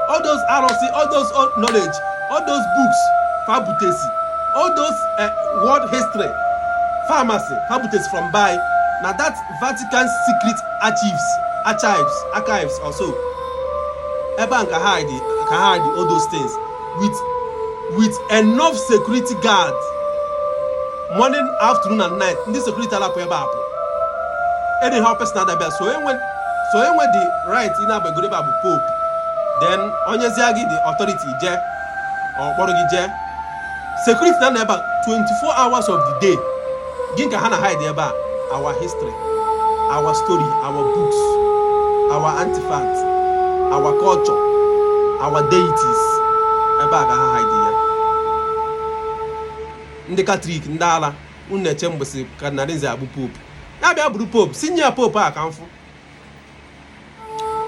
All those arrows, all those knowledge, all those books, fabutesi, all those world history, pharmacy, fabutesi from buy. Now that's Vatican secret archives also. Eba can hide all those things with enough security guard, morning, afternoon, and night. This security allow for Bible. Any help us not the best. So when the right in a good Bible Pope, then Onyeziagi the authority je or Borogi je security done about 24 hours of the day. Ginka Hana hide about our history, our story, our books, our artifacts, our culture, our deities. Eba ga hide ya. Ndị Catholic ndị ala unu eche mgbesi Cardinalism abụ pope. Ya bịa bụrụ pope, senior pope a ka mfu.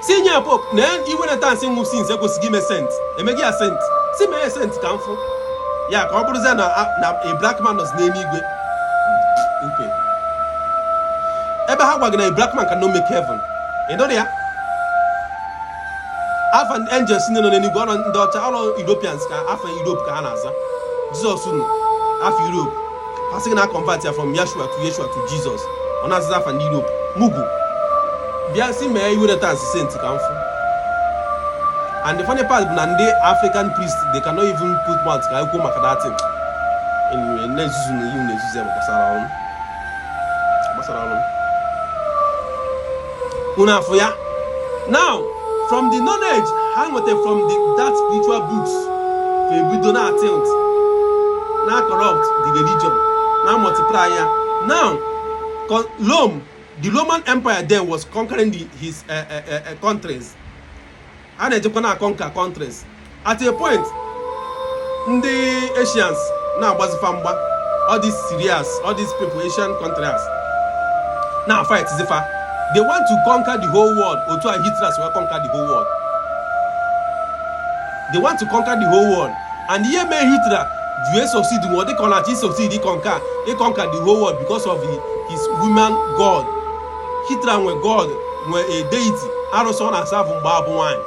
Senior pope na iwe na tansi nwu since ekwesịghị ime sent. Emegi ya sent. Si mee sent ka mfu. Ya ka ọ bụrụzie na a black man nọzi n'eluigwe. Okay. Ebe ha gwa gị na a black man cannot make heaven. You know ya? Half an angels nọ n'eluigwe ọrụ ndị ọcha ọrụ Europeans ka afọ Europe ka ha na-aza. Jesus unu half Europe. Passing na convert from Yeshua to Jesus. On as half an Europe. Mugu. Bia si me you the dance sent kamfu. And the funny part is that the African priests they cannot even put mouth ka go maka that thing. In nezuzu na you nezuzu basara. Una foya. Now, from the knowledge hang from that spiritual books we do not attempt. Now corrupt the religion. Now multiply ya. Now Rome, the Roman Empire then was conquering his countries. And they conquer countries. At a point, the Asians now was Famba, all these Syrians, all these people, Asian countries. Now fight Zifa. They want to conquer the whole world. Or to Hitler will conquer the whole world. They want to conquer the whole world. And here may Hitler you succeed in what they call it, he succeed, he conquer the whole world because of his woman god. Hitler were god, were a deity. Aroson and Savum Babu wine.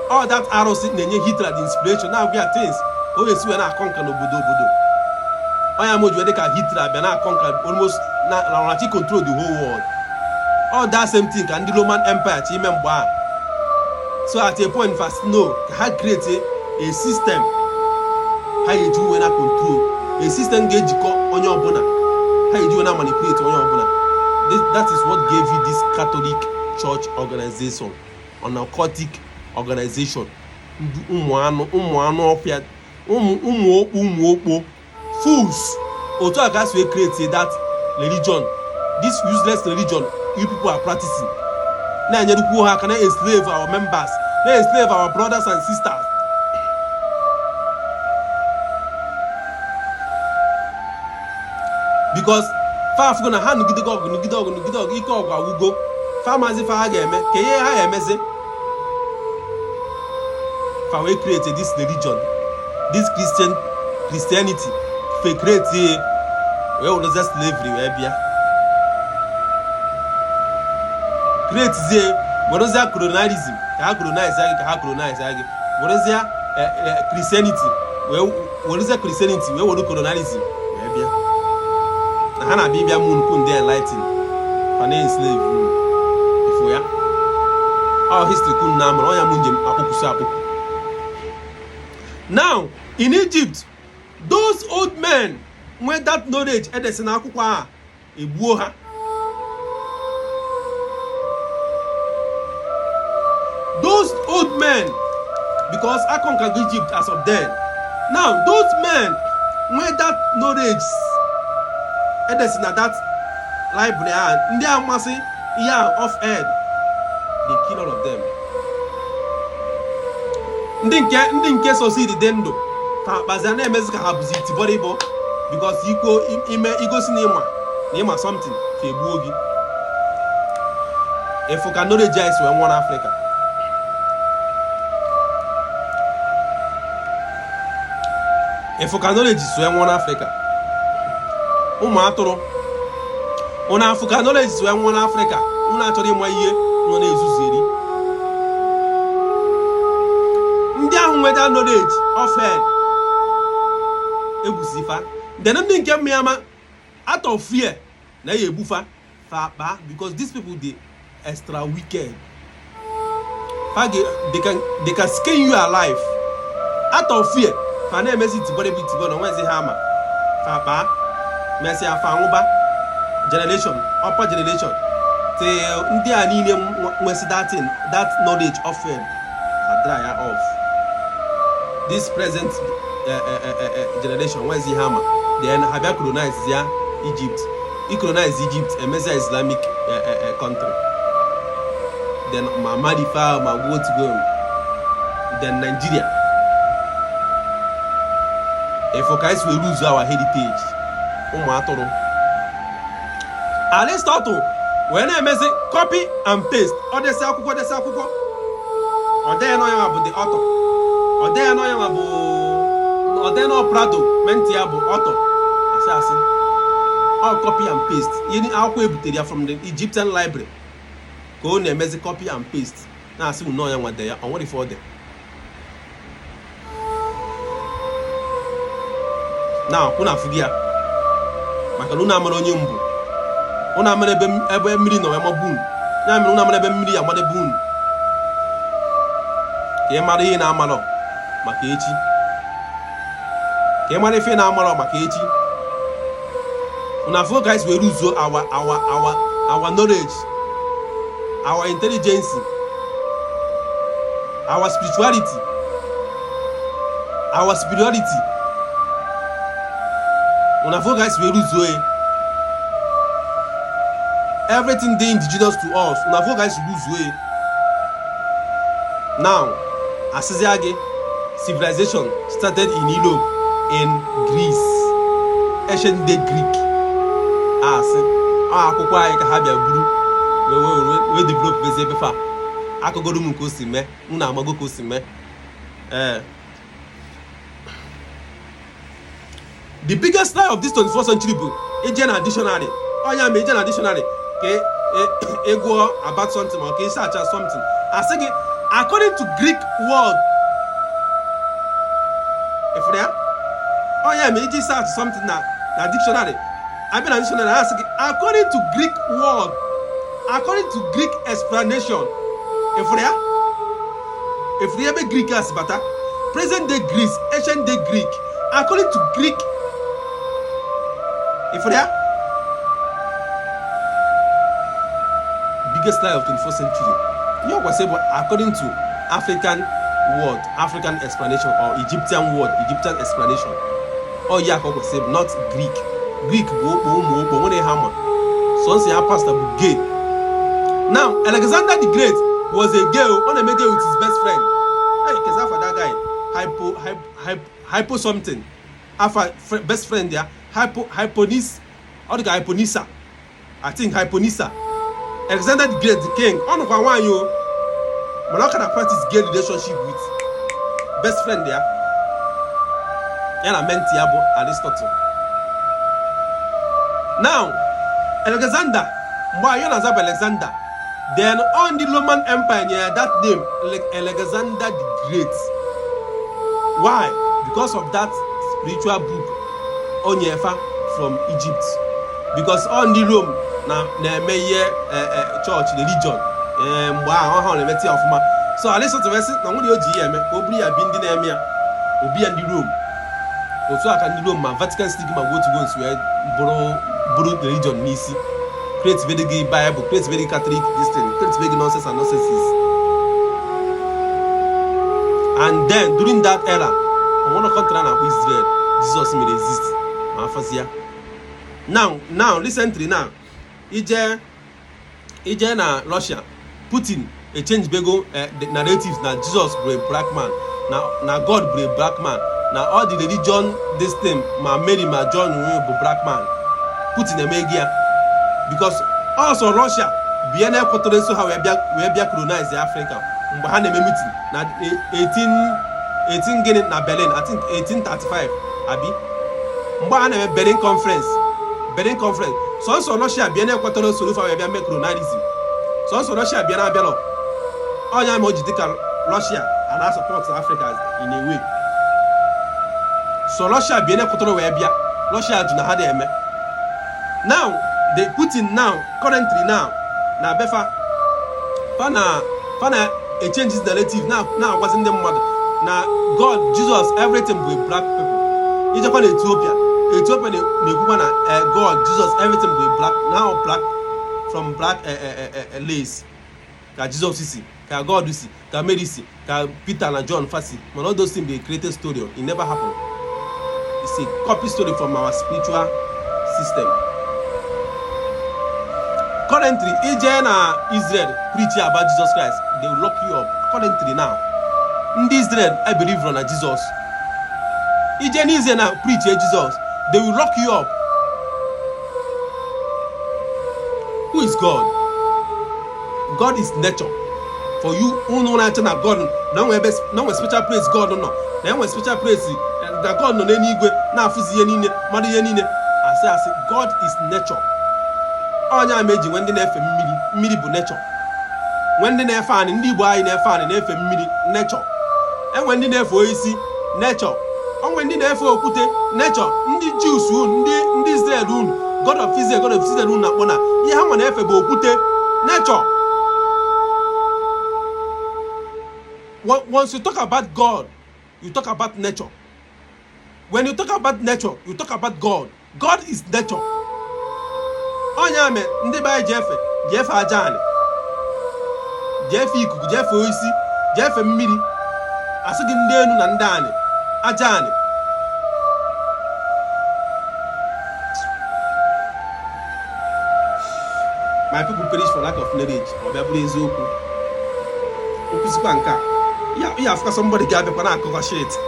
all that arrows na-enye Hitler the inspiration na agwa things o esi we na conquer n'obodo onya moju dị ka Hitler bịa na conquer almost na control the whole world. All that same thing ka ndị Roman Empire chi ime mgbe a. So at a point first no ha create a system ha eji we na control a system ga-ejikọ onye ọbụla ha eji we na manipulate onye ọbụla. That is what gave you this Catholic Church organization, an occultic organization. Ụmụ ọfịa ụmụ okpo fools. Otu a guys we create that religion, this useless religion you people are practicing. Na anyerukwu ha can enslave our members, na enslave our brothers and sisters. Because faf gonna ha nugide ọgụ ike ọgụ agwụgo farmers fa ha ga-eme ka ihe ha emezi fa we create this religion, this Christianity fe create we will just slavery we bịa create zie werezia colonialism ka ha colonize agi werezia Christianity we were colonialism we bịa na ha na bibia moon kun dey enlighten for slave ifo ya our history kun na amara onya munjem akụkụsụ akụkụ. Now in Egypt, those old men with that knowledge edesi na akwụkwọ a egbuo ha. Those old men, because I conquered Egypt as of then. Now those men with that knowledge edesi na that library ndị amasị ihe off head, they kill all of them. Ndị nke succeed dị ndụ ka bazia na emezi ka ha buzi itiboribo because igosi na ịma something ka egbuo gị. Efu ka knowledge is we nwa Africa. Efu ka knowledge is we nwa Africa. Ụmụ atụrụ una afụ ka knowledge is we nwa Africa. Unu achọrọ ịma ihe nọ na-ezuzeri. Ndị ahụ nweta knowledge of head ebusifa then ndị nke mmịama out of fear na ya ebufa fa akpa because these people they extra wicked. They can skin you alive out of fear. Fa na emezi tibore na nwezi ha ama fa akpa mesi afa nwụba generation upper generation till ndị a niile nwesi that knowledge of head dry off. This present generation, where is the hammer? Then have you colonized Egypt? He colonized Egypt, a major Islamic country. Then Mamadifa, Magotgo, then Nigeria. If guys we lose our heritage, Aristotle, when I mess copy and paste, or the Sakuko, or they know about the author. Or they know about, or they know Prado, Mentiabo, Otto, assassin. All copy and paste. You need our way from the Egyptian library. Go on and copy and paste. Now, see, no one there. I want it for them. Now, kuna fugia. Makaluna Malonyumbu. Una Manebem ever million or Maboon. Now, Una Manebem million, what a boon. Yemari na Malo. Makechi. Kemane fe na amara Makechi. Una for guys we lose our knowledge, our intelligence, our spirituality. Una for guys we lose everything they indigenous to us. Una for guys lose way. Now, Asiziage civilization started in Europe, in Greece, ancient day Greek. Akwụkwọ anyị ka ha bịa buru we develop beze befa akụgoro m nke o si mee m na-amago ka o si mee. The biggest lie of this 21st century bụ ije na dictionary. Onya ma ije na dictionary ka ego about something or ka search something. Asị gị according to Greek word. If they are, oh yeah, maybe just start something na dictionary. I've been a dictionary asking according to Greek word, according to Greek explanation. If they have a Greek as better, present day Greece, ancient day Greek, according to Greek. If they are biggest lie of 21st century, you know what according to African word, African explanation, or Egyptian word, Egyptian explanation. Oh yeah, say not Greek. Greek when they hammer. So say pastor gay. Now Alexander the Great was a girl on a with his best friend. Hey, because for that guy, hypo something. After best friend there, hyponisa. Or the guy hyponisa. I think hyponisa. Alexander the Great, the king. On one you. But how can I practice gay relationship with best friend there? And I meant Aristotle. Now, Alexander, Alexander. Then on the Roman Empire, yeah, that name, Alexander the Great. Why? Because of that spiritual book, Onyefa from Egypt. Because on the Rome, now, church, religion. So I listen to verses. Now, when you GM, Obri have been the name here, Obi and the room. Also, I can do my Vatican stigma go to go and swear, borrow the religion, Nisi, creates very gay Bible, creates very Catholic, this thing, creates very nonsense and nonsenses. And then during that era, I want to country now Israel, Jesus may exist. Now, recently now, Ije na Russia. Putin a change bego the narratives na Jesus be a black man, na God be a black man, na all the religion this thing ma Mary ma John be black man. Putin emegia because also Russia be na kwotore so how we bia colonize Africa. Mgbe ha na eme meeting na 18 gini na Berlin, I think 1835 abi. Mgbe ha na Berlin conference. So Russia be na kwotore so how we bia make colonialism. So Russia be na biano. All ya mo jidika Russia and I support Africa in a way. So Russia be na kwotoro we bia. Russia do na ha dey eme. Now they Putin now currently now na befa fana a change his narrative now wasn't them mother. Now God Jesus everything with black people. You just call Ethiopia na God Jesus everything with black now black from black lace. Ka Jesus see, ka God see, ka Mary see, ka Peter and John Fassi. But all those things be a created story. It never happened. It's a copy story from our spiritual system. Currently, Israel preaching about Jesus Christ, they will lock you up. Currently now, in Israel, I believe on Jesus. Israel now preach Jesus, they will lock you up. Who is God? God is nature. For you who know that God, no one special praise God no. No one special praise that God no any igwe na afuzi yenine, madu yenine. I say God is nature. Onya meji when the nefe mmiri bu nature. When the nefe ani ndi Igbo ayi nefe ani nefe mmiri nature. And when the nefe oisi nature. And when the nefe okute nature. Ndi Jews ndi Israel God of Israel na kpona. Ihe ha nwana efe bụ okute nature. Once you talk about God, you talk about nature. When you talk about nature, you talk about God. God is nature. Onya me ndị ba jefe ajani. Jefe ikuku, jefe oisi, jefe mmiri. Asị gị ndị enu na ndị ani, ajani. My people perish for lack of knowledge. Obiaburu eziokwu. Okwusikwa nke a. Ya after somebody ga-abịakwa na akụkọ shit.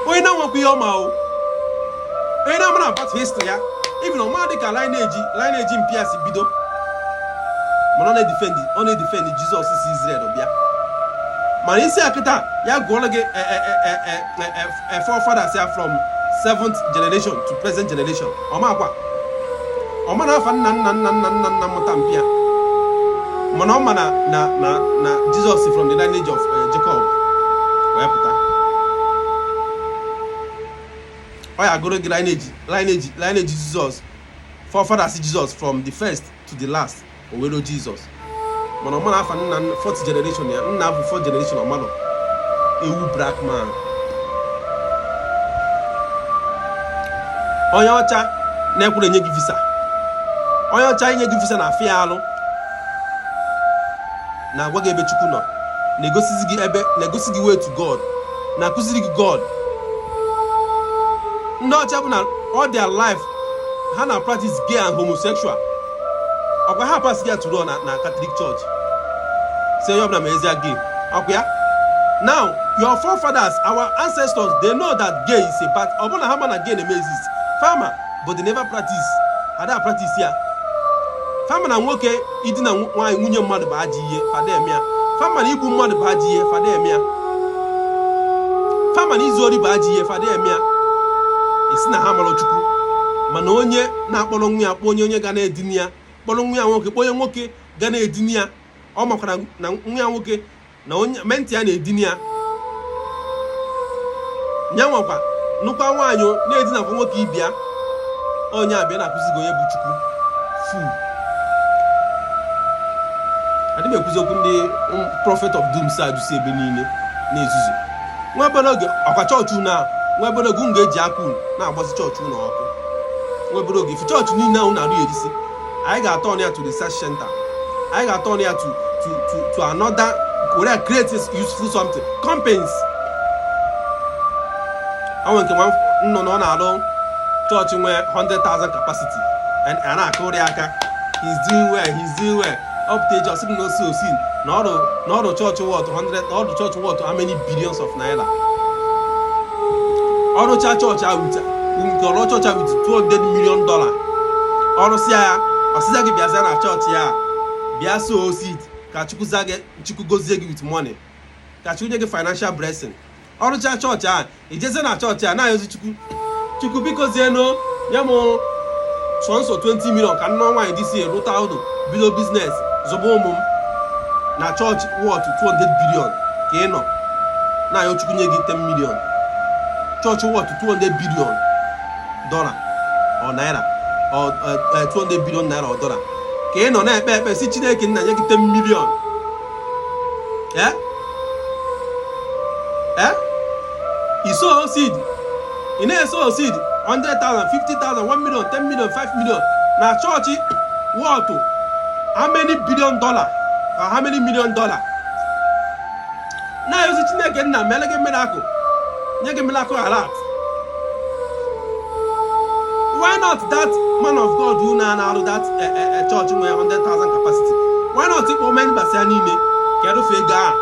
Onye na-nwekwa ihe ọma o. Onye na-amara about history ya. Even on ma dịka lineage mpia si bido. Mana ọ na-defend Jesus is Israel bịa. Mana isi akịta ya gụọla gị forefathers ya from 7th generation to present generation. Ọmakwa. Ọma na afa nna mụta mpia. Mana ọma na Jesus from the lineage of Jacob. wee pụta. Ọ ya gụrụ gị lineage Jesus, forefathers Jesus from the first to the last, o were Jesus. Mana ọmana afa nna 4th generation ya, nna bụ 4th generation ọmanọ ewu black man. Onye ọcha na-ekwuru enye gị visa, onye ọcha inye gị visa na-afịa alụ, na-agwa gị ebe Chukwu nọ, na-egosi gị way to God, na-akụziri gị God. Ndị ọcha bụ na all their life ha na practice gay and homosexual. Ọkwa ha pass gay to na Catholic Church, say ọ bụ na mezie gay. Ọkwa ya. Now your forefathers, our ancestors, they know that gay is a bad. Ọ bụ na ha ma na gay na-eme exist farmer, but they never practice. Ada practice ya. Farmer na nwoke idina nwunye mmadụ bụ ajọ ihe, fada eme ya. Farmer na igbu mmadụ bụ ajọ ihe, fada eme ya. Farmer na izu ori bụ ajọ ihe, fada eme ya. Isi na ha mara Chukwu. Mana onye na-akpọrọ nwa ya, kpọ onye ga na-edini ya, kpọrọ nwa ya nwoke, kpọ onye nwoke ga na-edini ya. Ọ makwara na nwa ya nwoke na onye menti ya na-edini ya. Nyanwakwa nnukwu nwaanyị na-edinakwa nwoke ibia. Onye abịa na-akụzigo onye bụ Chukwu. Fool. Adị m ekwuzi okwu ndị prophet of doom sa ajụsi ebe niile na-ezuzu. Nwa ebe n'oge ọkwa chọọchị na nwa ebe n'oge m ga-eji aka unu na-agbazi chọọchị unu ọkụ. Nwa ebe n'oge ife chọọchị niile ahụ na-arụ erisi. Anyị ga-atọ ya to research center. Anyị ga-atọ ya to another, where create useful something. Companies. Awọn nke nọ na ọ na-arụ chọọchị nwee 100,000 capacity and a na-akụrị aka. He's doing well. Up to just no so na ọrụ chọọchị worth 100, na ọrụ chọọchị worth how many billions of naira. Ọrụ chọọchị ahụ nke ọrụ chọọchị ahụ $200 million. Ọrụ si ya ọsịza gị bịazịa na chọọchị ya bịa sow seed ka Chukwu gozie gị with money, ka Chukwu nye gị financial blessing. Ọrụ chọọchị ahụ ijeze na chọọchị a na-ayọzi Chukwu biko zienụ nye m sọnsọ 20 million ka nnọọ nwaanyị dị si rụta ụlọ bido biznes zụba ụmụ m na chọọchị worth 200 billion ka ị nọ na-ayọ Chukwu nye gị 10 million. Chọọchị worth 200 billion dollar or naira or 200 billion naira or dollar ka ị nọ na-ekpe ekpe si Chineke nna nye gị 10 million. Iso seed, ị na-eso seed 100,000, 50,000, 1 million, 10 million, 5 million na chọọchị worth how many billion dollar or how many million dollar. Na yozi Chineke nna mele gị miracle, nye gị miracle alert. Why not that man of God who na-arụ that church nwere 100,000 capacity? Why not ikpọ members ya niile ka erufe ego a?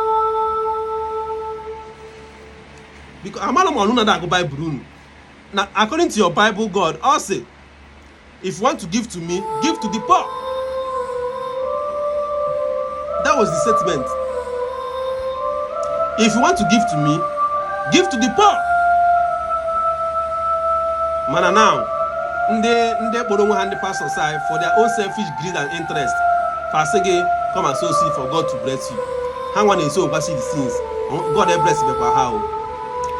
Because amara m ọnụ na agụ Bible unu. Now, according to your Bible, God also, if you want to give to me, give to the poor. That was the statement. If you want to give to me, give to the poor. Mana now, ndị kpọrọ onwe ha ndị pastor side for their own selfish greed and interest. Fasege, come and sow seed for God to bless you. Ha nwa na-eso nkwa see the sins. God bless bekwa ha o.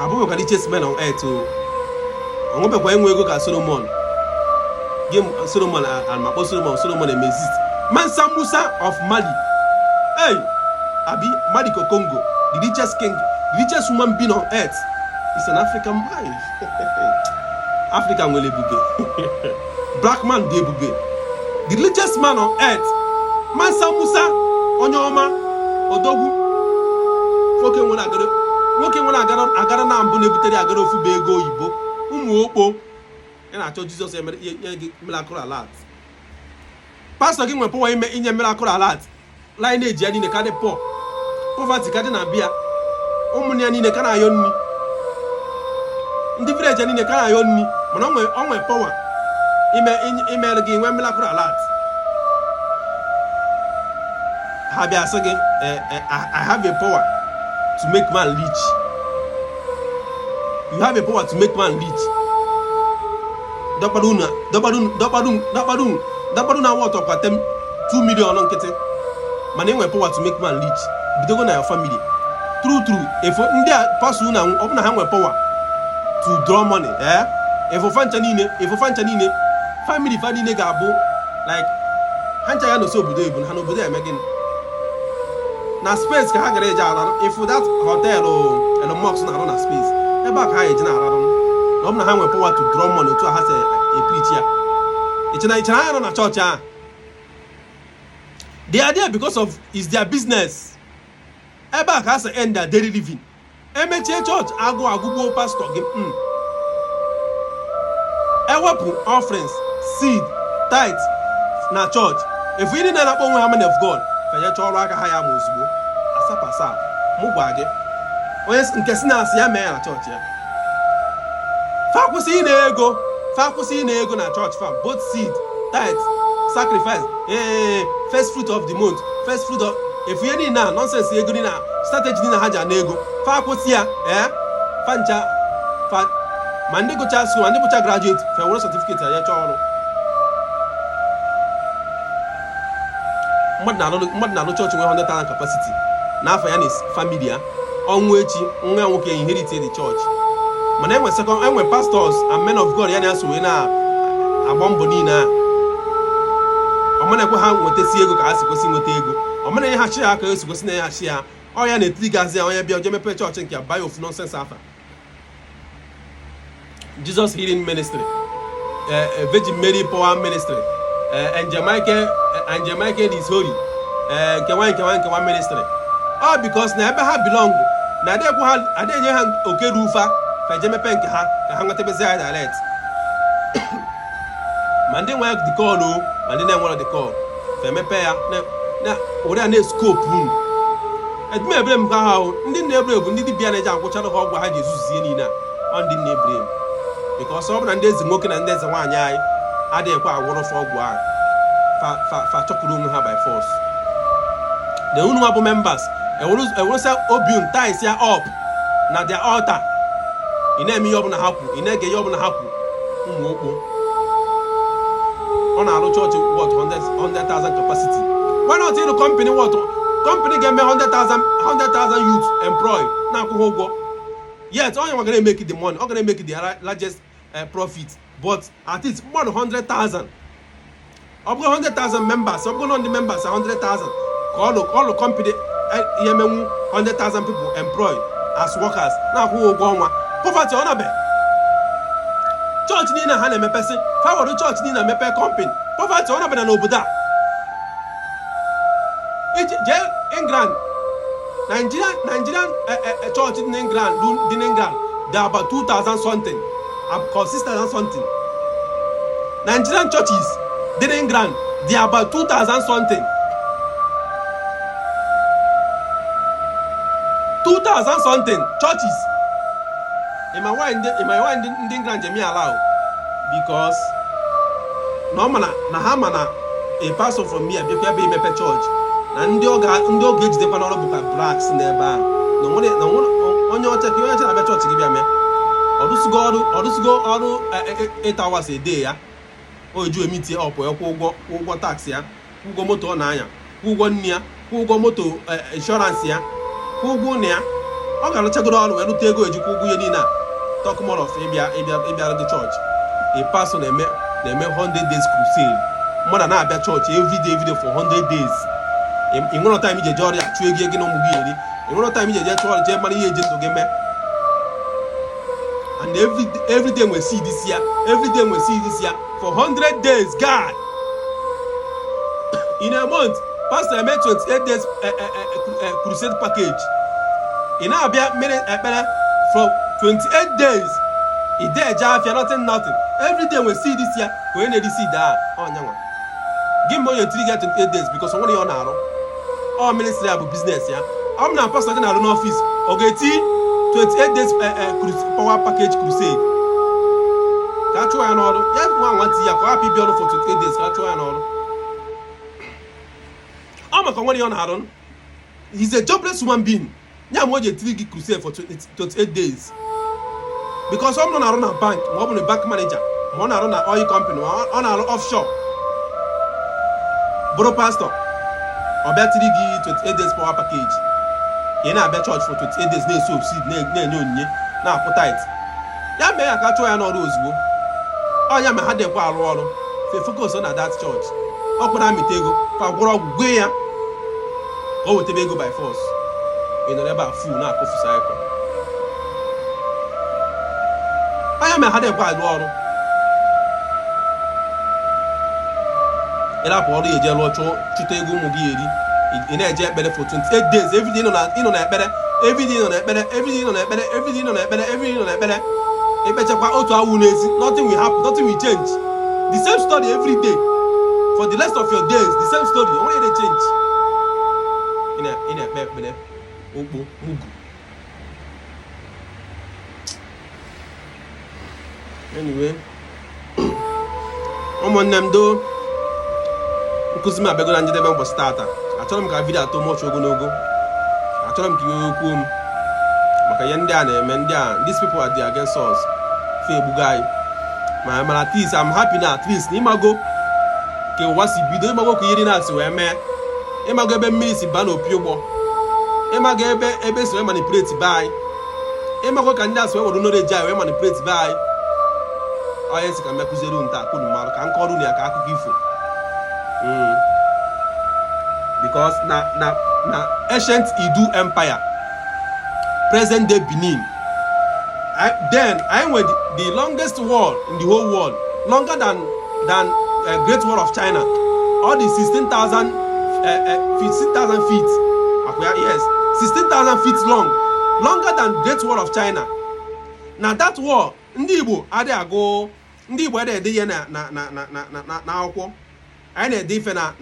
Abụghị ka the richest men on earth o. Onwebekwa enwe ego ka Solomon. Solomon and Makpo Solomon exist. Mansa Musa of Mali. Hey, Abi, Maliko Congo, the richest king, the richest woman being on earth is an African wife. African will buge. Black man de buge. The richest man on earth. Mansa Musa Onyoma Odogu. Nwoke nwere agara na mbụ na-ebutere agara ofu be ego oyibo. Ụmụ okpo ị na-achọ Jizọs emere miracle alert. Pastor gị nwere power inye miracle alert. Lineage ya niile ka dị poor. Poverty ka dị na bịa. Ụmụnne ya niile ka na-ayọ nni. Ndị village ya niile ka na-ayọ nni. Mana o nwere power ime gị nwee miracle alert. Ha bịa sị gị I have a power to make man rich. You have a power to make man rich. Dabaruna na what of 2 million on nkịtị. Mana enwe power to make man rich. Bidogo na your family. true if ndị pastor na ọ bụ na ha nwere power to draw money if fancha niile family fa niile ga-abụ like ha ncha ya n'osi obodo ebu ha n'obodo eme gịnị na space ka ha gara eje ararụ if that hotel Elon Musk na-arụ na space ebe a ka ha eji na-ararụ na ọ bụ na ha nwere power to draw money otu ha si epreach ya ichena anya nọ na chọọchị ahụ they are there because of is their business ebe a ka ha si end their daily living emechie chọọchị agụgbuo pastor gị ewepụ offerings seed tithe na church if we na akpọ onwe ha man of God fenye chọọ ọrụ aka ha ya ma ozugbo asapasa mụ gwa gị onye nke si na-asị ya mee ya na chọọchị ya fa kwụsị ị na-ego na church fam both seed tithe sacrifice first fruit of the month first fruit of if ihe niile na nonsense ego niile na strategy niile ha ji na ego fa kwụsị ya fa ncha fa ma ndị gụcha school ma ndị bụcha graduate fe were certificate ya chọọ ọrụ mmadụ na-alụ chọọchị nwe 100,000 capacity n'afọ ya na family ya ọnwụ echi nwa nwoke inherit the church mana enwe pastors and men of God ya na-eso wee na-agba mbọ niile a ọmana ekwe ha nwetasi ego ka ha si kwesị nweta ego ọmana ihe ha chi ha ka esi kwesị na ya chi ha ọ ya na-etiri gazi ya onye bịa oje mepe chọọchị nke buy of nonsense afa Jesus Healing Ministry Virgin Mary Power Ministry Angel Michael is holy nkewa ministry all because na ebe ha belong na adenye ha oke rufa fa je mepe nke ha ka ha nwetebezi ya direct ma ndị nwe the call ma ndị na-enwere the call fa mepe ya na ore na scope unu edime ebere m ha ndị na-ebre bụ ndị dibịa na-eje agwụchara ha ọgwụ ha ji ezuzie niile a ndị na-ebre because ọ bụ na ndị eze nwoke na ndị eze nwaanyị anyị adịghịkwa agwụrụ fa ọgwụ ahụ fa chọpụrụ onwe ha by force the unu bụ members ewurusa obiun ties ya up na their altar ị na-eme ihe ọbụla ha kwu ị na-ege ihe ọbụla ha kwu ụmụ okpo ọ na-arụ chọọchị what 100,000 capacity why not ịrụ company what company ga-eme 100,000 youth employ na-akwụghị ụgwọ yet onye nwa gara emeki the money ọ gara emeki the largest profit but at least more than 100,000 ọ bụghị 100,000 members ọ bụghị ndị members 100,000 ka ọlụ company ihe menwu 100,000 people employ as workers na-akwụghị ụgwọ ọnwa poverty ọ nabe chọọchị niile ha na-emepesị fawọdụ chọọchị niile na-emepe company poverty ọ nabe na n'obodo a jee England Nigerian church in England they are about 2,000 something consistent and something Nigerian churches in England they are about 2,000 something 2,000 something churches in my wife in England Jemi allow because no man na ha mana a pastor from here be mepe church na ndị oge ejidekwa n'ọrụ bụkwa blacks n'ebe a na onye ọcha na-abịa chọọchị gị bịa mee ọrụsigo ọrụ 8 hours a day ya o ju emiti ọpụ kwụ ụgwọ tax ya kwụ ụgwọ moto ọ na-anya kwụ ụgwọ nne ya kwụ ụgwọ moto insurance ya kwụ ụgwọ ụnụ ya ọ ga-arụchagoro ọrụ wee rute ego ejikwa ụgwọ ihe niile a talk more of ịbịara gị chọọchị a pastor na-eme 100 days crusade mmadụ na-abịa chọọchị every day for 100 days ị nwere time ije je ọrịa chụọ ego na ụmụ gị eri ị nwere time ije je chụọ ọrịa jee mara ihe eji ndụ gị mee and every day we see this year for 100 days God in a month pastor I made 28 days crusade package ị na-abịa mere ekpere from 28 days ị dee je afịa nothing every day we see this year ka onye na-eri seed ọnyanwa gị mgbe onye tiri gị 28 days because o nwere ihe ọ na-arụ ọ ministry a bụ business ya ọ bụ na pastor gị na-arụ n'ọfịs ọ ga-eti 28 days power package crusade ka a chụọ ya n'ọrụ ya nwa nwantị ya ka ọ hapụ ịbịa ọrụ for 28 days ka a chụọ ya n'ọrụ ọ maka nwere ihe ọ na-arụ he's a jobless human being ya ma o ji etiri gị crusade for 28 days because ọ na-arụ na bank ma ọ bụ na bank manager ma ọ na-arụ na oil company ma ọ na-arụ offshore bụrụ pastor ọ bịa tiri gị 28 days power package ị na-abịa church for 28 days na-eso seed na-enye onyinye na-akwụ tithe ya mee ya ka chụọ ya n'ọrụ ozugbo ọnya ma ha dịkwa arụ ọrụ fe focus na that church ọ kpara amịta ego fa gwọrọ ọgwụ gwe ya ka o wetebe ego by force ị nọrọ ebe a full na-akụfu cycle ọnya ma ha dịkwa arụ ọrụ ịrapụ ọrụ ya eje lụọ chụta ego ụmụ gị eri ị na-eje ekpere for 28 days everyday ịnọ na ekpere everyday ịnọ na ekpere everyday ịnọ na ekpere everyday ịnọ na ekpere everyday ịnọ na ekpere ekpechakwa otu awụ n'ezi nothing will happen, nothing will change, the same story every day for the rest of your days, the same story only dey change. Ị na-ekpe ekpere okpo mugu. Anyway, ụmụnne m do nkụzi m abịago na njedebe mbọsị tata. Achọrọ m ka vidio atọ mọchị ogologo, achọrọ m ka iwe kwuo m maka ihe ndị a na-eme. Ndị a, these people are against us, fe egbugo anyị mana at least I'm happy na at least ịmago ka ụwa si bido, ịmago ka ihe na-asị wee mee, ịmago ebe mmiri si baa n'opi ụgbọ, ịmago ebe si wee manipulate be anyị, ịmago ka ndị asị wee were knowledge anyị wee manipulate be anyị. Onye si ka mmekụziere nta akụrụ mmadụ ka nkọrụ na ya ka akụkọ ifo because na ancient Idu Empire, present day Benin, then I were the longest wall in the whole world, longer than Great Wall of China, all the 16,000 feet. Yes, 16,000 feet long, longer than Great Wall of China. Now that wall, ndị Igbo adịghị agụ, ndị Igbo adịghị ede ihe na akwụkwọ, anyị na-ede ife na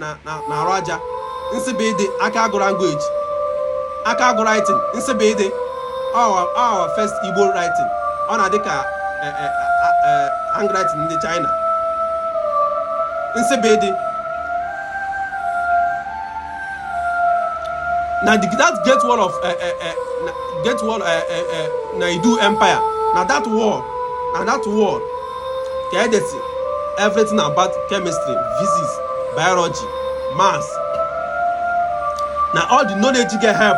arụ aja. Nsibidi aka agụ language, aka agụ writing, nsibidi our first Igbo writing, ọ na-adị ka handwriting ndị China. Nsibidi na that Great Wall of na Idu Empire, na that wall ka edesi everything about chemistry, physics, biology, maths, na all the knowledge get help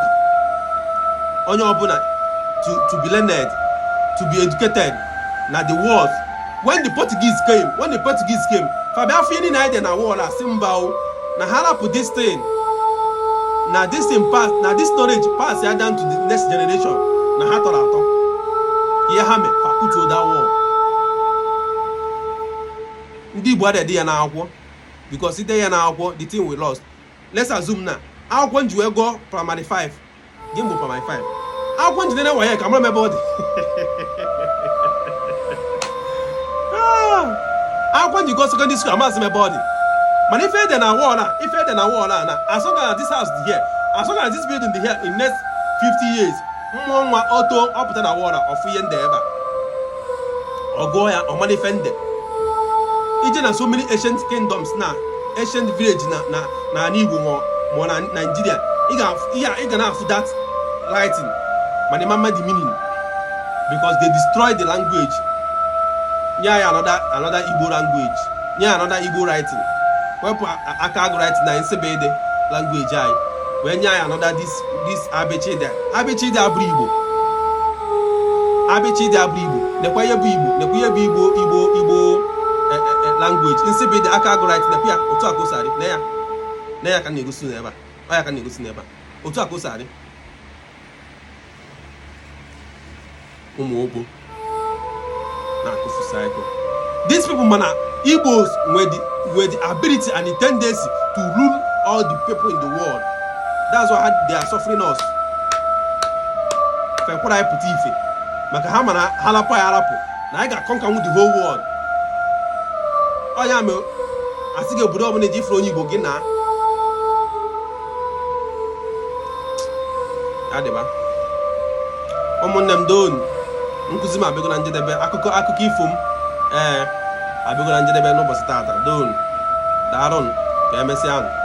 onye ọbụla to be learned, to be educated. Na the world when the Portuguese came fabia fini na ide na wall asị mba o na ha rapụ this thing, na this thing pass, na this knowledge pass ya down to the next generation, na ha tọrọ atọ ihe ha mee fa kutuo that wall. Ndị Igbo adịghị ya na akwụkwọ because ide ya na akwụkwọ the thing we lost. Let's assume na akwụkwọ nji wee gụọ primary 5, gị mbụ primary 5, akwụkwọ nji na waye ka mara ebe ọ dị. Akwụkwọ nji gụọ secondary school amasị m ebe ọ dị, mana ife ede na wall na as long as this house dị here, as long as this building dị here, in next 50 years mmụọ nwa ọtọ ọpụta na wall ọfụ ihe ndị ebe a ọ gụọ ya ọmana ife ndị ije na so many ancient kingdoms na ancient village na Igbo ma na Nigeria, ị ga na-afụ that writing mana ịma the meaning because they destroy the language. Nye ya another Igbo language, nye another Igbo writing, wepụ aka agụ writing na nsebede language anyị wee nye ya another this abechide abụrụ Igbo, abechide abụrụ Igbo, nekwa ihe bụ Igbo, nekwa ihe bụ Igbo language. Nsebede aka agụ writing nekwa ya otu akosari na ya ka na-egosi n'ebe a, ọ ya ka na-egosi n'ebe a otu akosari ụmụ ogbo na-akụfu cycle. These people mana Igbos were the ability and the tendency to rule all the people in the world. That's why they are suffering us. Fekwara anyị pụta ife maka ha mana ha lapụ ya arapụ na anyị ga-conquer the whole world. Ọnya me asị gị obodo ọbụla eji ifuru onye Igbo gị na adịba. Ụmụnne m don nkụzi m abịago na njedebe, akụkọ ifo m abịago na njedebe n'ụbọchị tata. Don daarụ ka emesịa.